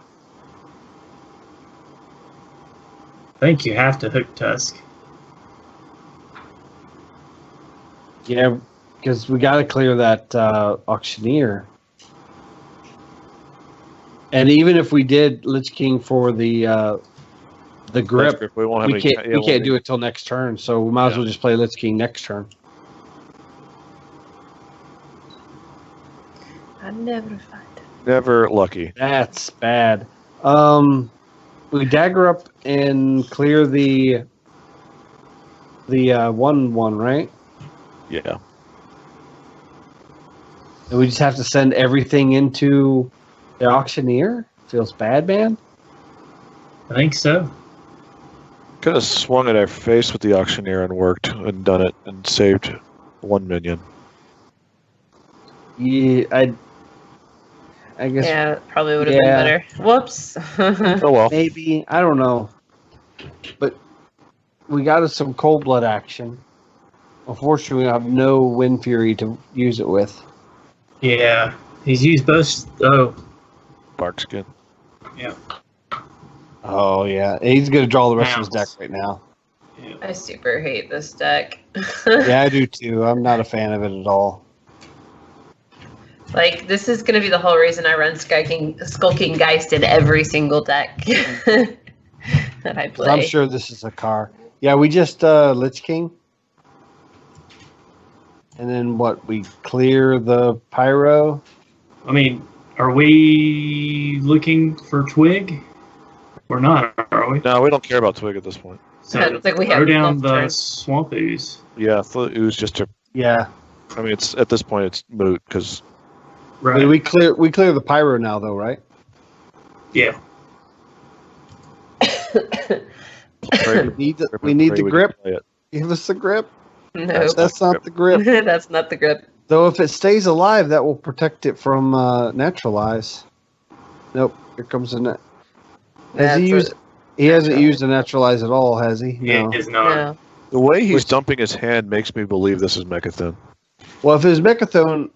I think you have to hook Tusk. Yeah, because we got to clear that auctioneer. And even if we did Lich King for the grip, We won't have we can't do it till next turn. So we might as well just play Lich King next turn. I never find it. Never lucky. That's bad. We dagger up and clear the 1/1, right? Yeah. And we just have to send everything into the auctioneer? Feels bad, man. I think so. Could have swung at our face with the auctioneer and worked and done it and saved 1 minion. Yeah, I guess Yeah, it probably would have been better. Whoops. Oh well. maybe. I don't know. But we got us some cold blood action. Unfortunately, we have no Wind Fury to use it with. Yeah, he's used both. Oh, Bark skin. yeah. Oh, yeah. He's going to draw the rest of his deck Mouse. right now. I super hate this deck. Yeah, I do too. I'm not a fan of it at all. Like, this is going to be the whole reason I run Skulking Geist in every single deck that I play. I'm sure this is a car. Yeah, we just Lich King. And then what? We clear the Pyro. I mean, are we looking for Twig? We're not, are we? No, we don't care about Twig at this point. So It's like we throw have down enough the turns. Swamp Ooze. Yeah, it was just a. Yeah. I mean, it's at this point it's moot because Right. We clear the Pyro now, though, right? Yeah. We need the grip. Give us the grip. No, That's not the grip. that's not the grip. Though if it stays alive, that will protect it from naturalize. Nope. Here comes the net. He hasn't used a naturalize at all, has he? No. It is not. No. The way he's dumping his hand makes me believe this is Mechathon. Well, if it was Mechathon,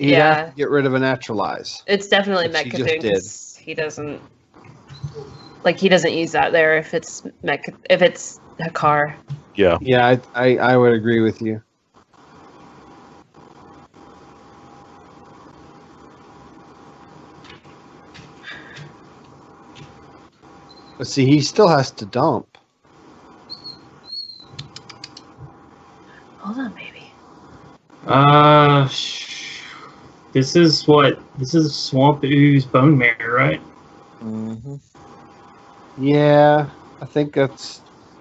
he'd Yeah. have to get rid of a naturalize. It's definitely Which he just Mechathon. did. 'Cause he doesn't use that there if it's Hakkar. Yeah. Yeah, I would agree with you. But see, he still has to dump. Hold on, baby. This is Swamp Ooze Bone Mare, right? Mm-hmm. Yeah, I think that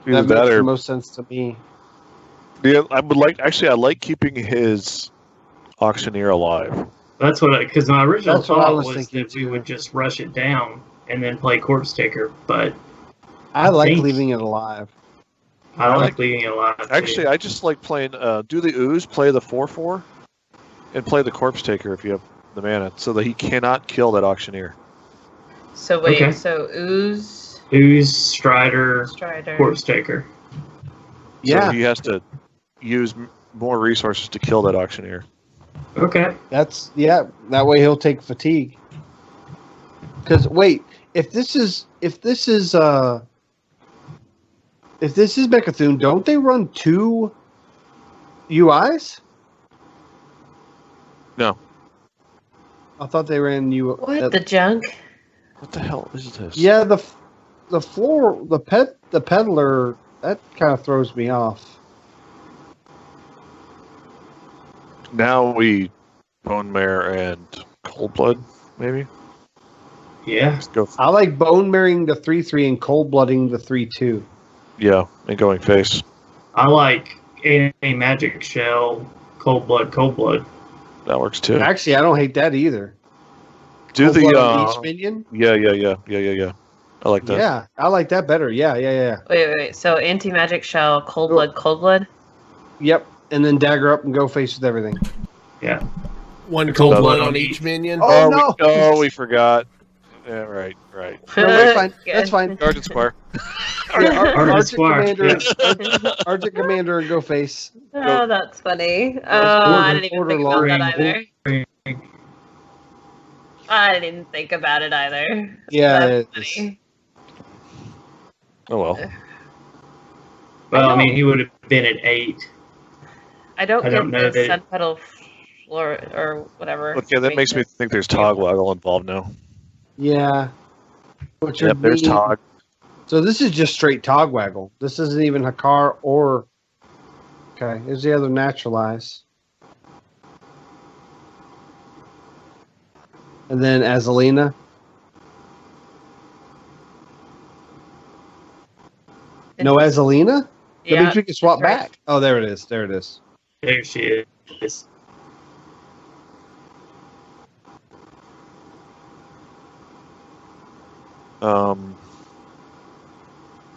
makes the most sense to me. Yeah, I like keeping his auctioneer alive. That's what because my original That's what I thought was was thinking that we too. would just rush it down and then play Corpse Taker, but I like think- leaving it alive. I like leaving it alive. too. Actually, I just like playing. Do the ooze, play the 4/4, and play the corpse taker if you have the mana, so that he cannot kill that auctioneer. So wait, Okay. so Ooze, Ooze, Strider, Strider. Corpse Taker. Yeah, So he has to use more resources to kill that auctioneer. Okay. that way he'll take fatigue. Because wait, if this is Mechathon, don't they run 2 UIs? No. I thought they ran U. What the junk? What the hell is this? Yeah, the floor, the peddler, that kind of throws me off. Now we bone mare and cold blood, maybe. Yeah. Let's go. I like bone marrying the 3/3 and cold blooding the 3/2. Yeah, and going face. I like a magic shell, cold blood. That works too. Actually, I don't hate that either. Do Cold the blood on each minion. yeah. I like that. Yeah, I like that better. Yeah. Wait. So anti-magic shell, cold blood. Yep, and then dagger up and go face with everything. Yeah. One cold Cold blood blood on each minion. Oh, no! We forgot. Yeah, right. No, that's fine. That's fine. Sergeant Squire. Argent Squire, Argent Commander, and go face. Oh, that's funny. Oh, Border- I didn't even think about border that line. either. I didn't even think about it either. Yeah, That's it's- funny. Oh well. Well, I mean, he would have been at 8. I don't I get don't know the that- sun pedal floor or whatever. Okay, that makes me think there's Togwaggle involved now. Yeah. Which Yep, would there's mean- Tog. So this is just straight Togwaggle. This isn't even Hakkar or. Okay, here's the other naturalize. And then Azalina. No Azalina? That Yeah, means we can swap that's right. back. Oh, there it is. There it is. There she is.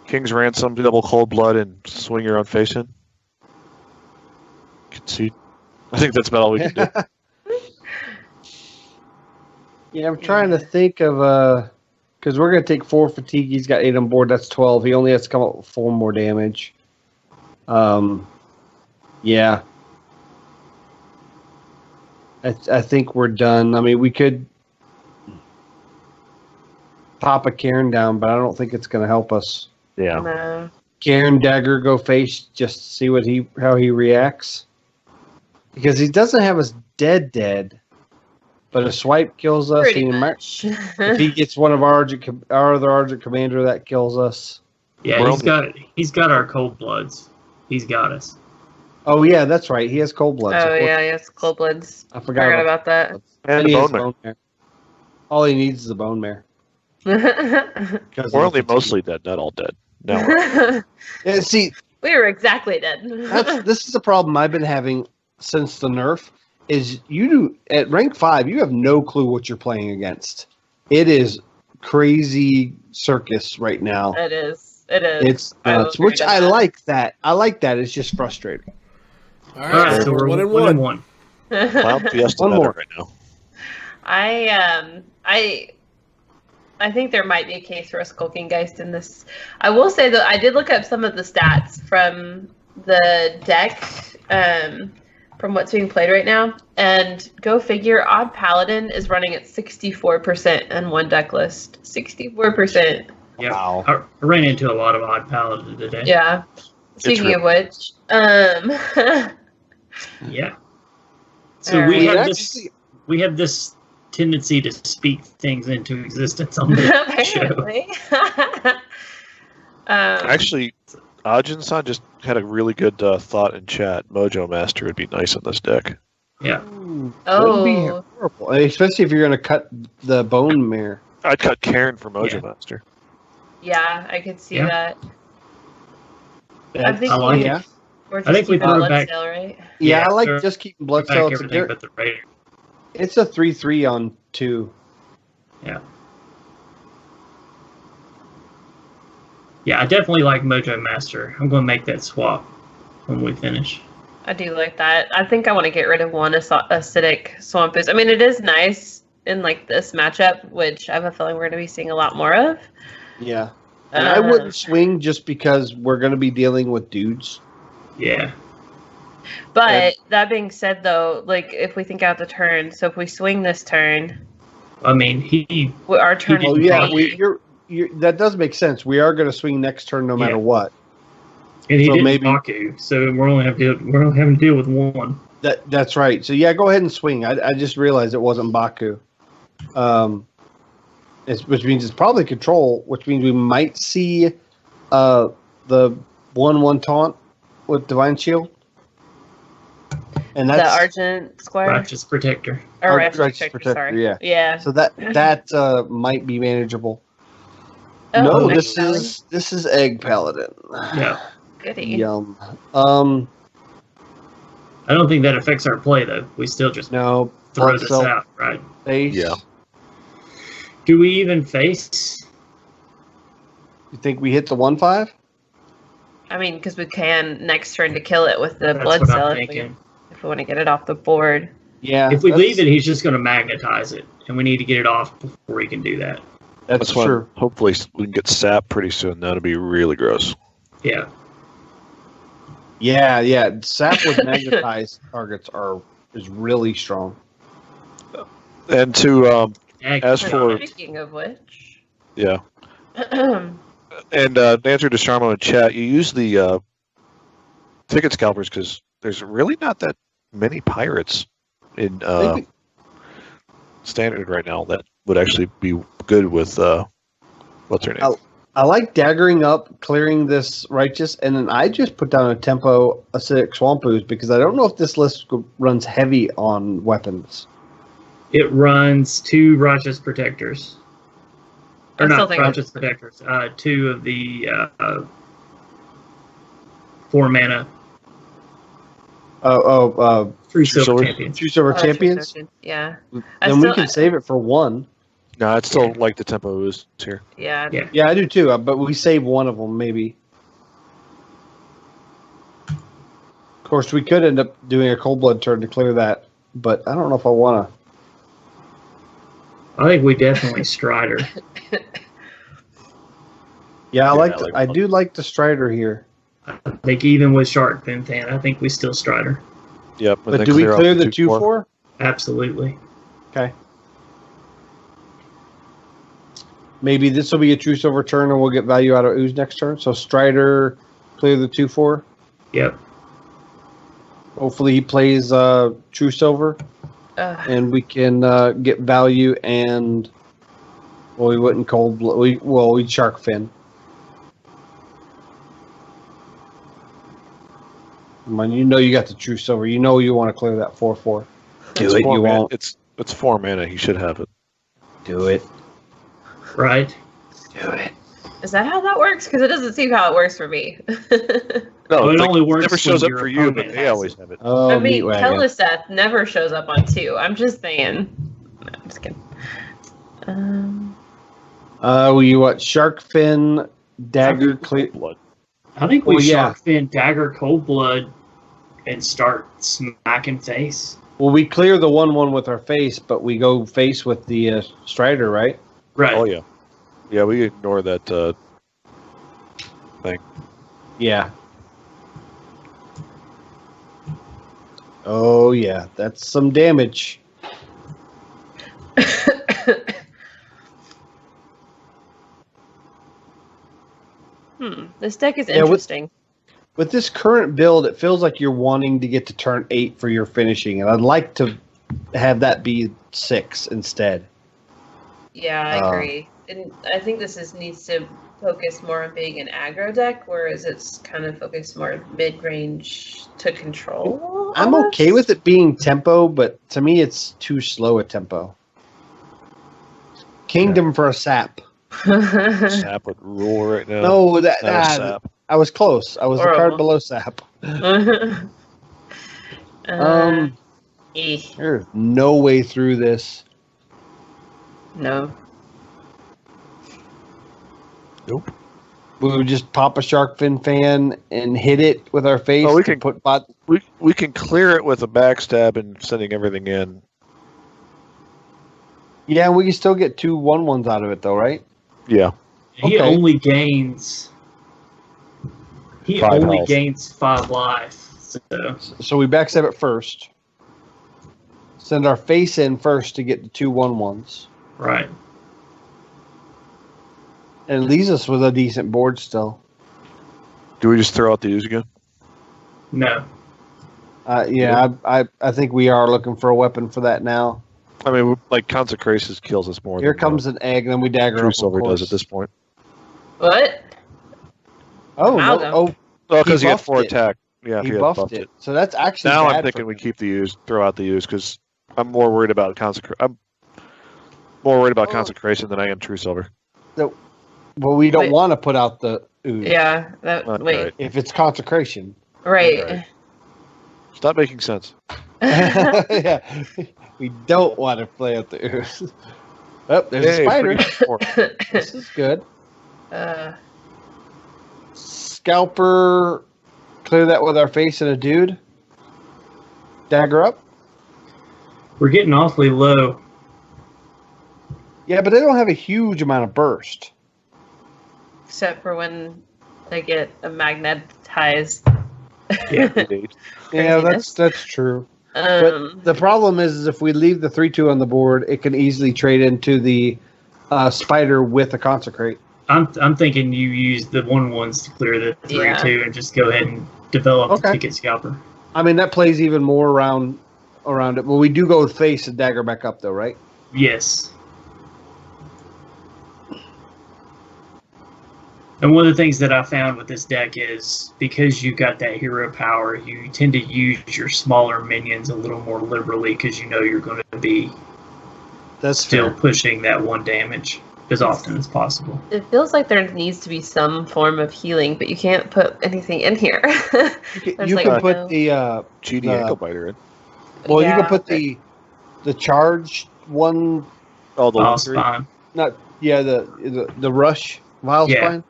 King's Ransom, double Cold Blood, and swing your own face in. Concede. I think that's about all we can do. Yeah, I'm trying to think of because we're gonna take 4 fatigue. He's got 8 on board. That's 12. He only has to come up with 4 more damage. Yeah. I think we're done. I mean, we could pop a Cairn down, but I don't think it's gonna help us. Yeah. No. Cairn dagger go face just to see how he reacts, because he doesn't have us dead. But a swipe kills us. Pretty He might- much. if he gets one of our other Argent commander, that kills us. Yeah, We're he's got our cold bloods. He's got us. Oh yeah, that's right. He has cold blood. Oh yeah, yes, cold bloods. I Forgot forgot about that. And And the he has bone mare. mare. All he needs is a bone mare. We're only mostly dead, not all dead. No. Yeah, see, We were exactly dead. this is a problem I've been having since the nerf. Is at rank 5, you have no clue what you're playing against. It is crazy circus right now. It is. It is. It's I will nuts, agree which to I that. like that. I like that. It's just frustrating. All All right, right, so we're 1 and 1 and 1. 1. Cloud Fiesta One better more. right now. I think there might be a case for a Skulking Geist in this. I will say that I did look up some of the stats from the deck, from what's being played right now, and go figure, Odd Paladin is running at 64% in one deck list. 64%. Yeah. Wow. I ran into a lot of odd paladin today. Yeah. Speaking real. of which, Yeah. So All we right. have this tendency to speak things into existence on the show. apparently. Actually, Ajin-san just had a really good thought in chat. Mojo Master would be nice in this deck. Yeah. Wouldn't be Oh, horrible, especially if you're going to cut the bone mare. I'd cut Karen for Mojo Yeah. Master. yeah, I could see Yeah. that. I think I like yeah. Or I just think we keep throw it it back- Bloodsail, right? Yeah, Yeah, I like they're- just keeping Back Bloodsail. everything but the Raider. It's a 3/3 on 2. Yeah, I definitely like Mojo Master. I'm going to make that swap when we finish. I do like that. I think I want to get rid of one acidic swamp boost. I mean, it is nice in like this matchup, which I have a feeling we're going to be seeing a lot more of. Yeah. And I Uh, wouldn't swing just because we're going to be dealing with dudes. Yeah. But that being said, though, like if we think out the turn, so if we swing this turn, I mean, our turn Oh is yeah, great. that does make sense. We are going to swing next turn no matter Yeah. what. and he So didn't maybe- Baku, so we're only having to deal with one. That's right. So yeah, go ahead and swing. I just realized it wasn't Baku. Which means it's probably control, which means we might see the 1/1 taunt with Divine Shield. And The that's Argent Squire Righteous Protector. or Righteous Righteous Protector, sorry. yeah. Yeah. so that might be manageable. Oh, No, nice, this is Egg Paladin. Yeah. goody. Yum. I don't think that affects our play, though. We still just No. throw this Bloodsail out, right? face. Yeah. Do we even face? You think we hit the 1/5? I mean, because we can next turn to kill it with the That's blood what cell I'm if thinking. we want to get it off the board. Yeah. If we that's- leave it, he's just going to magnetize it, and we need to get it off before he can do that. that's why true. hopefully we can get sap pretty soon. That'll be really gross. Yeah. Yeah. Sap with magnetized targets is really strong. And to As for- Speaking of which, yeah, and answer to Sharmo in chat, you use the ticket scalpers because there's really not that many pirates in standard right now that would actually be good with what's her name? I like daggering up, clearing this righteous, and then I just put down a tempo acidic swamp ooze because I don't know if this list runs heavy on weapons. It runs 2 righteous protectors. Or not righteous protectors. 2 of the 4 mana. True Silver Champions. True Silver Champions? Yeah. Then we can save it for 1. No, I'd still like the tempo ooze here. Yeah. Yeah, I do too, but we save one of them maybe. Of course, we could end up doing a cold blood turn to clear that, but I don't know if I want to. I think we definitely Strider. Yeah, I do like the Strider here. I think even with Shark Fin Fan, I think we still Strider. Yep. But do we clear the 2/4? Absolutely. Okay. Maybe this will be a True Silver turn and we'll get value out of ooze next turn. So Strider, clear the 2/4. Yep. Hopefully he plays True Silver. And we can get value and, well, we wouldn't cold blood. We'd Shark Fin. Come on, you know you got the True Silver. You know you want to clear that 4/4. Do it. You won't. It's 4 mana. He should have it. Do it. Right. Do it. Is that how that works? Because it doesn't seem how it works for me. No, it only works. It never shows when up for you, but they always have it. Oh, I mean, Teleseth never shows up on 2. I'm just saying. No, I'm just kidding. You want Shark Fin, Dagger, clear. Blood. I think we Shark Fin, Dagger, Cold Blood, and start smacking face. Well, we clear the 1/1 with our face, but we go face with the Strider, right? Right. Oh, yeah. Yeah, we ignore that thing. Yeah. Oh, yeah. That's some damage. This deck is interesting. With this current build, it feels like you're wanting to get to turn 8 for your finishing, and I'd like to have that be 6 instead. Yeah, I agree. And I think this needs to focus more on being an aggro deck, whereas it's kind of focused more mid-range to control. I'm okay with it being tempo, but to me it's too slow a tempo. Kingdom for a sap. Sap would rule right now. No, Sap. I was close. I was the card below sap. There's no way through this. No. Nope. We would just pop a Shark Fin Fan and hit it with our face. Oh, we can put bot. We can clear it with a backstab and sending everything in. Yeah, we can still get 2 1/1s out of it, though, right? Yeah. He only gains. He 5 only health. gains 5 life. So we backstab it first. Send our face in first to get the 2 1/1s. Right. And it leaves us with a decent board still. Do we just throw out the ooze again? No. I think we are looking for a weapon for that now. I mean, like Consecration kills us more. Here than comes an egg, then we dagger True up. Silver does at this point. What? Oh, Amalgam. no, Well, because He he had buffed 4 it. attack. Yeah, he had buffed it. So that's actually Now bad I'm thinking we keep the ooze, throw out the ooze, because I'm more worried about I'm more worried about Consecration than I am True Silver. Well, we don't want to put out the ooze. Yeah. Okay. If it's Consecration. Right. Right. Stop making sense. Yeah. We don't want to play out the ooze. Oh, there's a spider. This is good. Scalper, clear that with our face and a dude. Dagger up. We're getting awfully low. Yeah, but they don't have a huge amount of burst. Except for when they get a magnetized. Yeah. Yeah, that's true. But the problem is if we leave the 3/2 on the board, it can easily trade into the spider with a Consecrate. I'm thinking you use the 1/1s to clear the 3/2 and just go ahead and develop the ticket scalper. I mean, that plays even more around it. Well, we do go with face and dagger back up, though, right? Yes. And one of the things that I found with this deck is because you got that hero power, you tend to use your smaller minions a little more liberally because you know you're going to be still pushing that 1 damage as often as possible. It feels like there needs to be some form of healing, but you can't put anything in here. You can put the GD ankle biter in. Well, you can put the charged one. Oh, the spine. The rush vile spine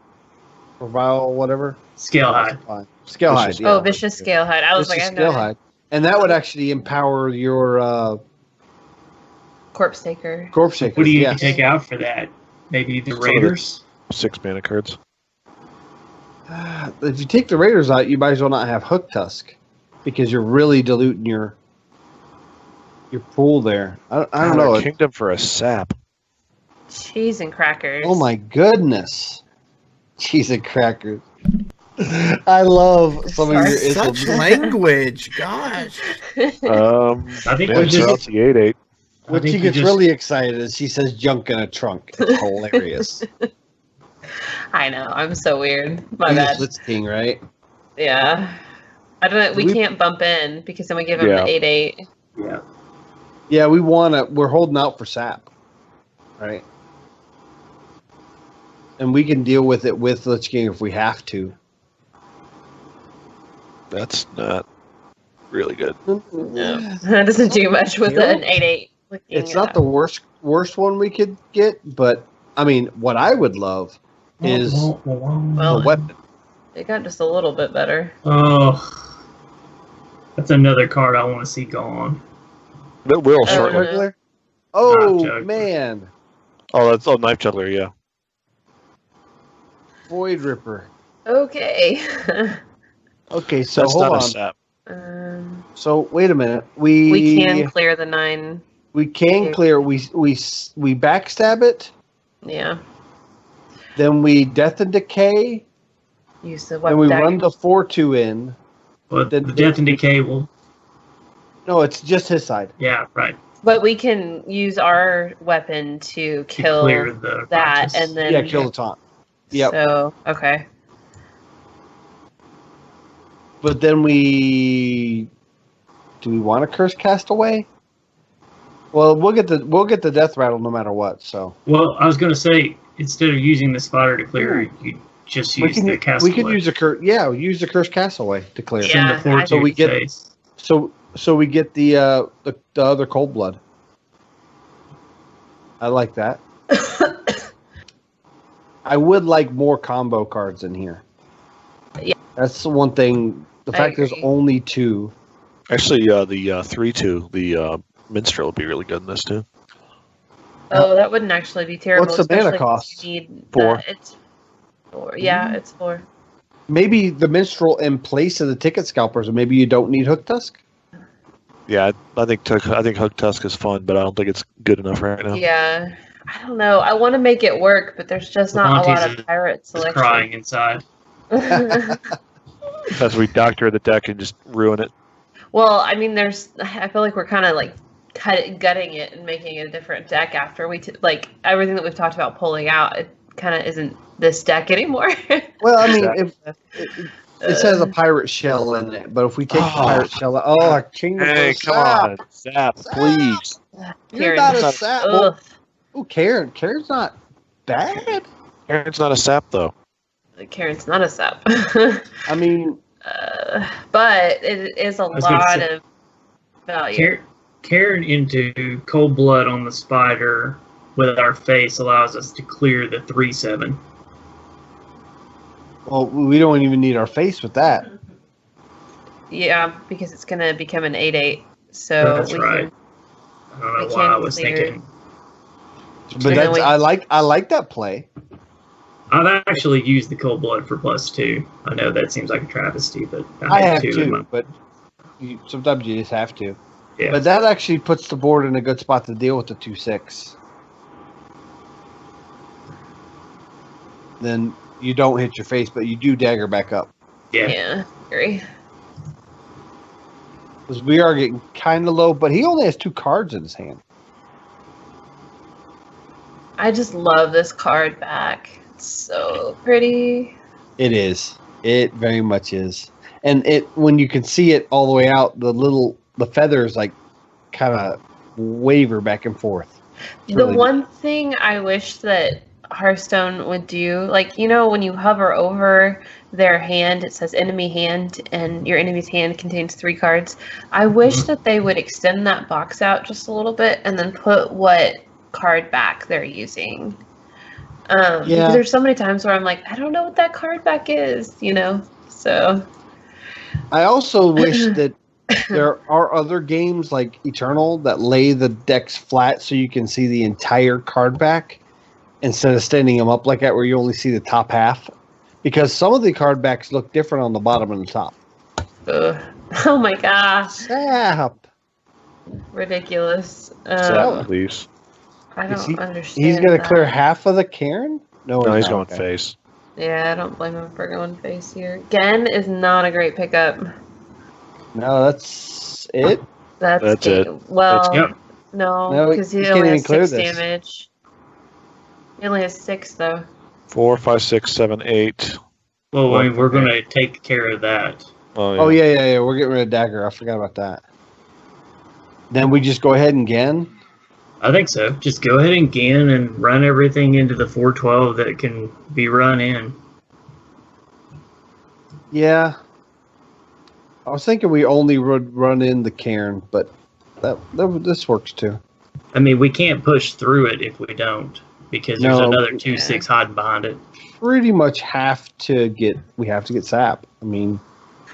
or vile whatever. Scalehide. Scalehide. Oh, vicious Scalehide. I was like, I know. Scalehide, and that would actually empower your Corpse Taker. Corpse Taker. What do you take out for that? Maybe the Raiders? 6 mana cards. If you take the Raiders out, you might as well not have Hook Tusk because you're really diluting your pool there. I don't know. Kingdom for a sap. Cheese and crackers. Oh my goodness. Cheese and crackers. I love some of your such language. Gosh. I think we just the 8/8. When she gets really excited is she says junk in a trunk. It's hilarious. I know. I'm so weird. My bad. Blitz King, right? Yeah. I don't know. We can't bump in because then we give him the 8/8. Yeah. Yeah, we're holding out for sap. Right? And we can deal with it with Lich King if we have to. That's not really good. No. That doesn't do much with an 8/8. It's not the worst one we could get, but I mean, what I would love is the weapon. It got just a little bit better. Oh, that's another card I want to see gone. It will shortly. Juggler? Oh man! Oh, that's Knife Juggler, yeah. Void Ripper. Okay. Okay, so that's hold not on. a sap. So wait a minute. We can clear the 9. We can clear. We backstab it. Yeah. Then we Death and Decay. Use the And weapon. we run the 4/2 in. But the Death and Decay will. No, it's just his side. Yeah, right. But we can use our weapon to kill clear the that, righteous. and then kill the taunt. Yep. So okay. But then do we want to curse Castaway? Well, we'll get the death rattle no matter what. So. Well, I was going to say instead of using the spider to clear, you just use the Castaway. We could use the curse. Yeah, we use the curse Castaway to clear. Yeah, So we get so we get the other Cold Blood. I like that. I would like more combo cards in here. Yeah. That's the one thing. The fact there's only 2. Actually, the 3/2, the Minstrel would be really good in this too. Oh, that wouldn't actually be terrible. What's the mana especially cost? if you need 4. It's 4. Yeah, it's 4. Maybe the Minstrel in place of the Ticket Scalpers, and maybe you don't need Hook Tusk. Yeah, I think Hook Tusk is fun, but I don't think it's good enough right now. Yeah, I don't know. I want to make it work, but there's just not a lot of pirate selection. Crying inside. As we doctor the deck and just ruin it. Well, I mean, I feel like we're kind of like gutting it and making it a different deck after like everything that we've talked about pulling out. It kind of isn't this deck anymore. Well, I mean, if it says a pirate shell in it, but if we take the pirate shell out, Kingdom Hey, come on, Zap, please. You're not a sap. Well, Karen. Karen's not bad. Karen's not a sap though. Karen's not a sap. I mean, but it is a lot of value. Karen into Cold Blood on the spider with our face allows us to clear the 3/7. well, we don't even need our face with that. Yeah, because it's going to become an 8/8. So That's right. I don't know why I was thinking. But I like that play. I've actually used the Cold Blood for +2. I know that seems like a travesty, but I have too. But sometimes you just have to. Yeah. But that actually puts the board in a good spot to deal with the 2/6. then you don't hit your face, but you do dagger back up. Yeah, agree. Because we are getting kind of low, but he only has 2 cards in his hand. I just love this card back. It's so pretty. It is. It very much is. And when you can see it all the way out, the feathers like kind of waver back and forth. It's The really one thing I wish that Hearthstone would do, like, you know, when you hover over their hand, it says enemy hand, and your enemy's hand contains 3 cards. I wish that they would extend that box out just a little bit and then put what card back they're using. Because there's so many times where I'm like, I don't know what that card back is, you know? So I also wish that there are other games like Eternal that lay the decks flat so you can see the entire card back instead of standing them up like that where you only see the top half. Because some of the card backs look different on the bottom and the top. oh my gosh, Sap. ridiculous. Sap, please. I don't understand. He's going to that. clear half of the Cairn? No, he's going face. Yeah, I don't blame him for going face here. Gen is not a great pickup. No, that's it. That's it. Well, no, because he he only can't has even clear 6 this. damage. He only has 6 though. 4, 5, 6, 7, 8. Well, I mean, we're going to take care of that. Oh, yeah. We're getting rid of Dagger. I forgot about that. Then we just go ahead and Gen? I think so. Just go ahead and Gan and run everything into the 412 that can be run in. Yeah. I was thinking we only would run in the Cairn, but this works too. I mean, we can't push through it if we don't, because there's No, another 2/6 hiding behind it. Pretty much we have to get Sap. I mean,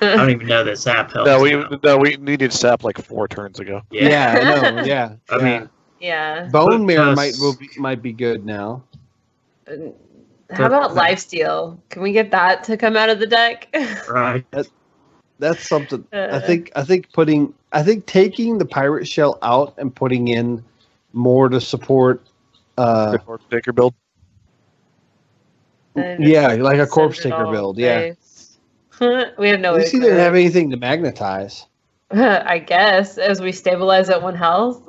I don't even know that Sap helps. No, we needed Sap like 4 turns ago. yeah, I know, yeah. I mean, Yeah. Bone Mirror Us- might be good now. How about Lifesteal? Can we get that to come out of the deck? right. That's something. I think taking the Pirate Shell out and putting in more to support. Corpse Taker build. Yeah, like a Corpse Send it Taker all build. Yeah. face. We have no At way least to he didn't clear have it. anything to magnetize. I guess, as we stabilize at 1 health.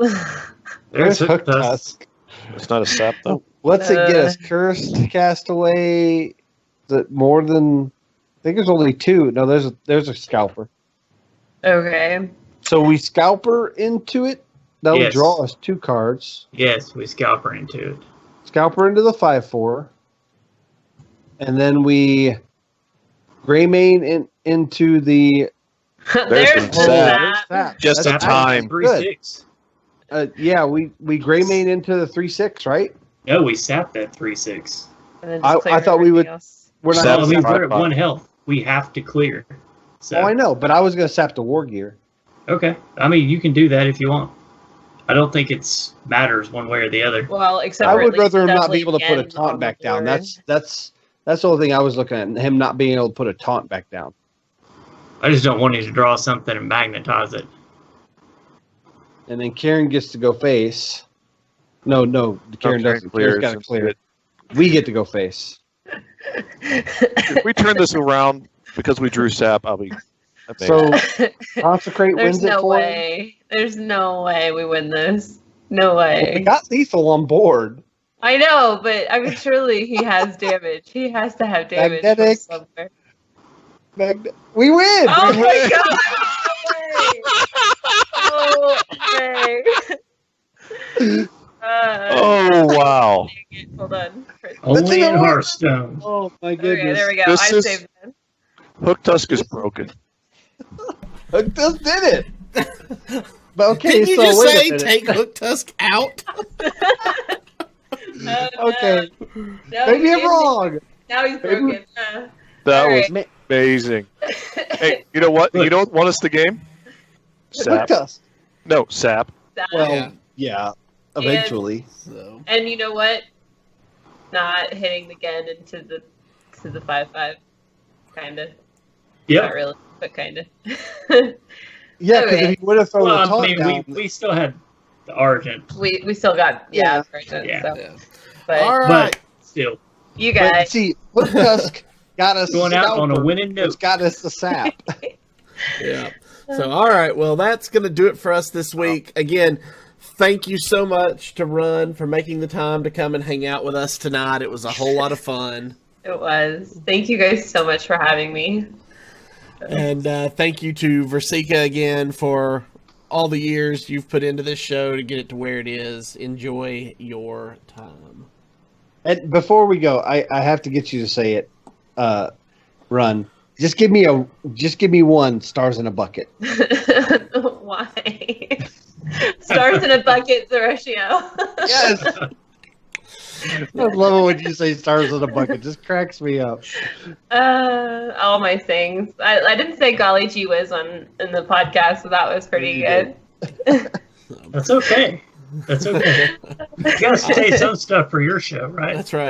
There's Hook Tusk. Tusk. It's not a Sap though. What's it get us? Cursed, Castaway. More than? I think there's only 2. No, there's a Scalper. Okay. So we Scalper into it. That would Yes. draw us 2 cards. Yes, we scalper into it. Scalper into the 5/4, and then we Greymane into the. There's the the Sap. Sap. Just That's in time. 3/6. Yeah, we Greymane into the 3/6, right? No, we sapped that 3/6. And then I just clear thought we would- everything else. We're not. Sap- Well, I mean, Sap- we're at 1 health. We have to clear. So, Oh, I know, but I was going to sap the War Gear. okay. I mean, you can do that if you want. I don't think it's matters one way or the other. Well, except I for at would least rather him not definitely be able to put a again on taunt the back down. board. That's the only thing I was looking at. Him not being able to put a taunt back down. I just don't want you to draw something and magnetize it. And then Karen gets to go face. No, Karen doesn't. Karen's got to clear it. We get to go face. If we turn this around because we drew Sap, I'll be amazed. So Consecrate There's wins it no for him. way. There's no way we win this. No Well, we way. got lethal on board. I know, but I mean, surely he has damage. He has to have damage from Magnetic. somewhere. We win. Oh my god! No way! Oh wow! dang it. Hold on. Only even in worse. Hearthstone. Oh my Okay, goodness. there we go. This I is- saved them. Hook Tusk is broken. Hook Tusk did it. But okay, Didn't you so just wait a say minute. take Hook Tusk out? Okay, No, maybe he I'm didn't. wrong. Now he's broken. That All was right. amazing. Hey, you know what? You don't want us to game? Hook Sap. Tusk. No, Sap. Well, Yeah. yeah, eventually. So And you know what? Not hitting again into the 5/5. Kinda. Not Yep. really, but kinda. Yeah, because Okay. if he would have thrown the Well, I taunt mean, down, we still had the Argent, we still got Yeah. version, Yeah. so yeah. but All right. but still. You But guys. see, Flip Tusk got us Going out on a Scalper, winning note. which got us the sap. Yeah. So, all right. Well, that's going to do it for us this week. Again, thank you so much to Run for making the time to come and hang out with us tonight. It was a whole lot of fun. It was. Thank you guys so much for having me. And thank you to Versika again for all the years you've put into this show to get it to where it is. Enjoy your time. And before we go, I have to get you to say it. Run. Just give me one stars in a bucket. Why? Stars in a bucket, Zeratio. Yes. I love it when you say stars in a bucket. Just cracks me up. All my things. I didn't say golly gee whiz in the podcast, so that was pretty good. That's okay. That's okay. You gotta say some stuff for your show, right? That's right.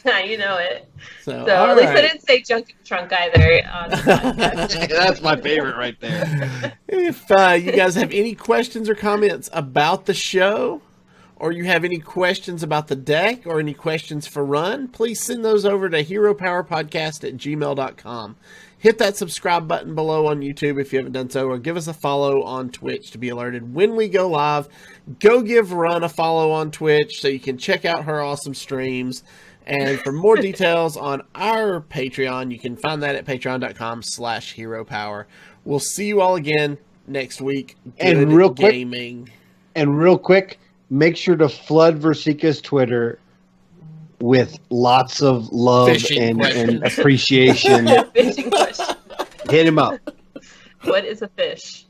Yeah, you know it. So At least I didn't say junk in the trunk either on the podcast. That's my favorite right there. If you guys have any questions or comments about the show, or you have any questions about the deck, or any questions for Run, please send those over to heropowerpodcast@gmail.com. Hit that subscribe button below on YouTube if you haven't done so, or give us a follow on Twitch to be alerted when we go live. Go give Run a follow on Twitch so you can check out her awesome streams. And for more details on our Patreon, you can find that at patreon.com/heropower. We'll see you all again next week. Good And real quick- gaming. And real quick, make sure to flood Versika's Twitter with lots of love Fishing and questions. appreciation. Fishing question. Hit him up. What is a fish?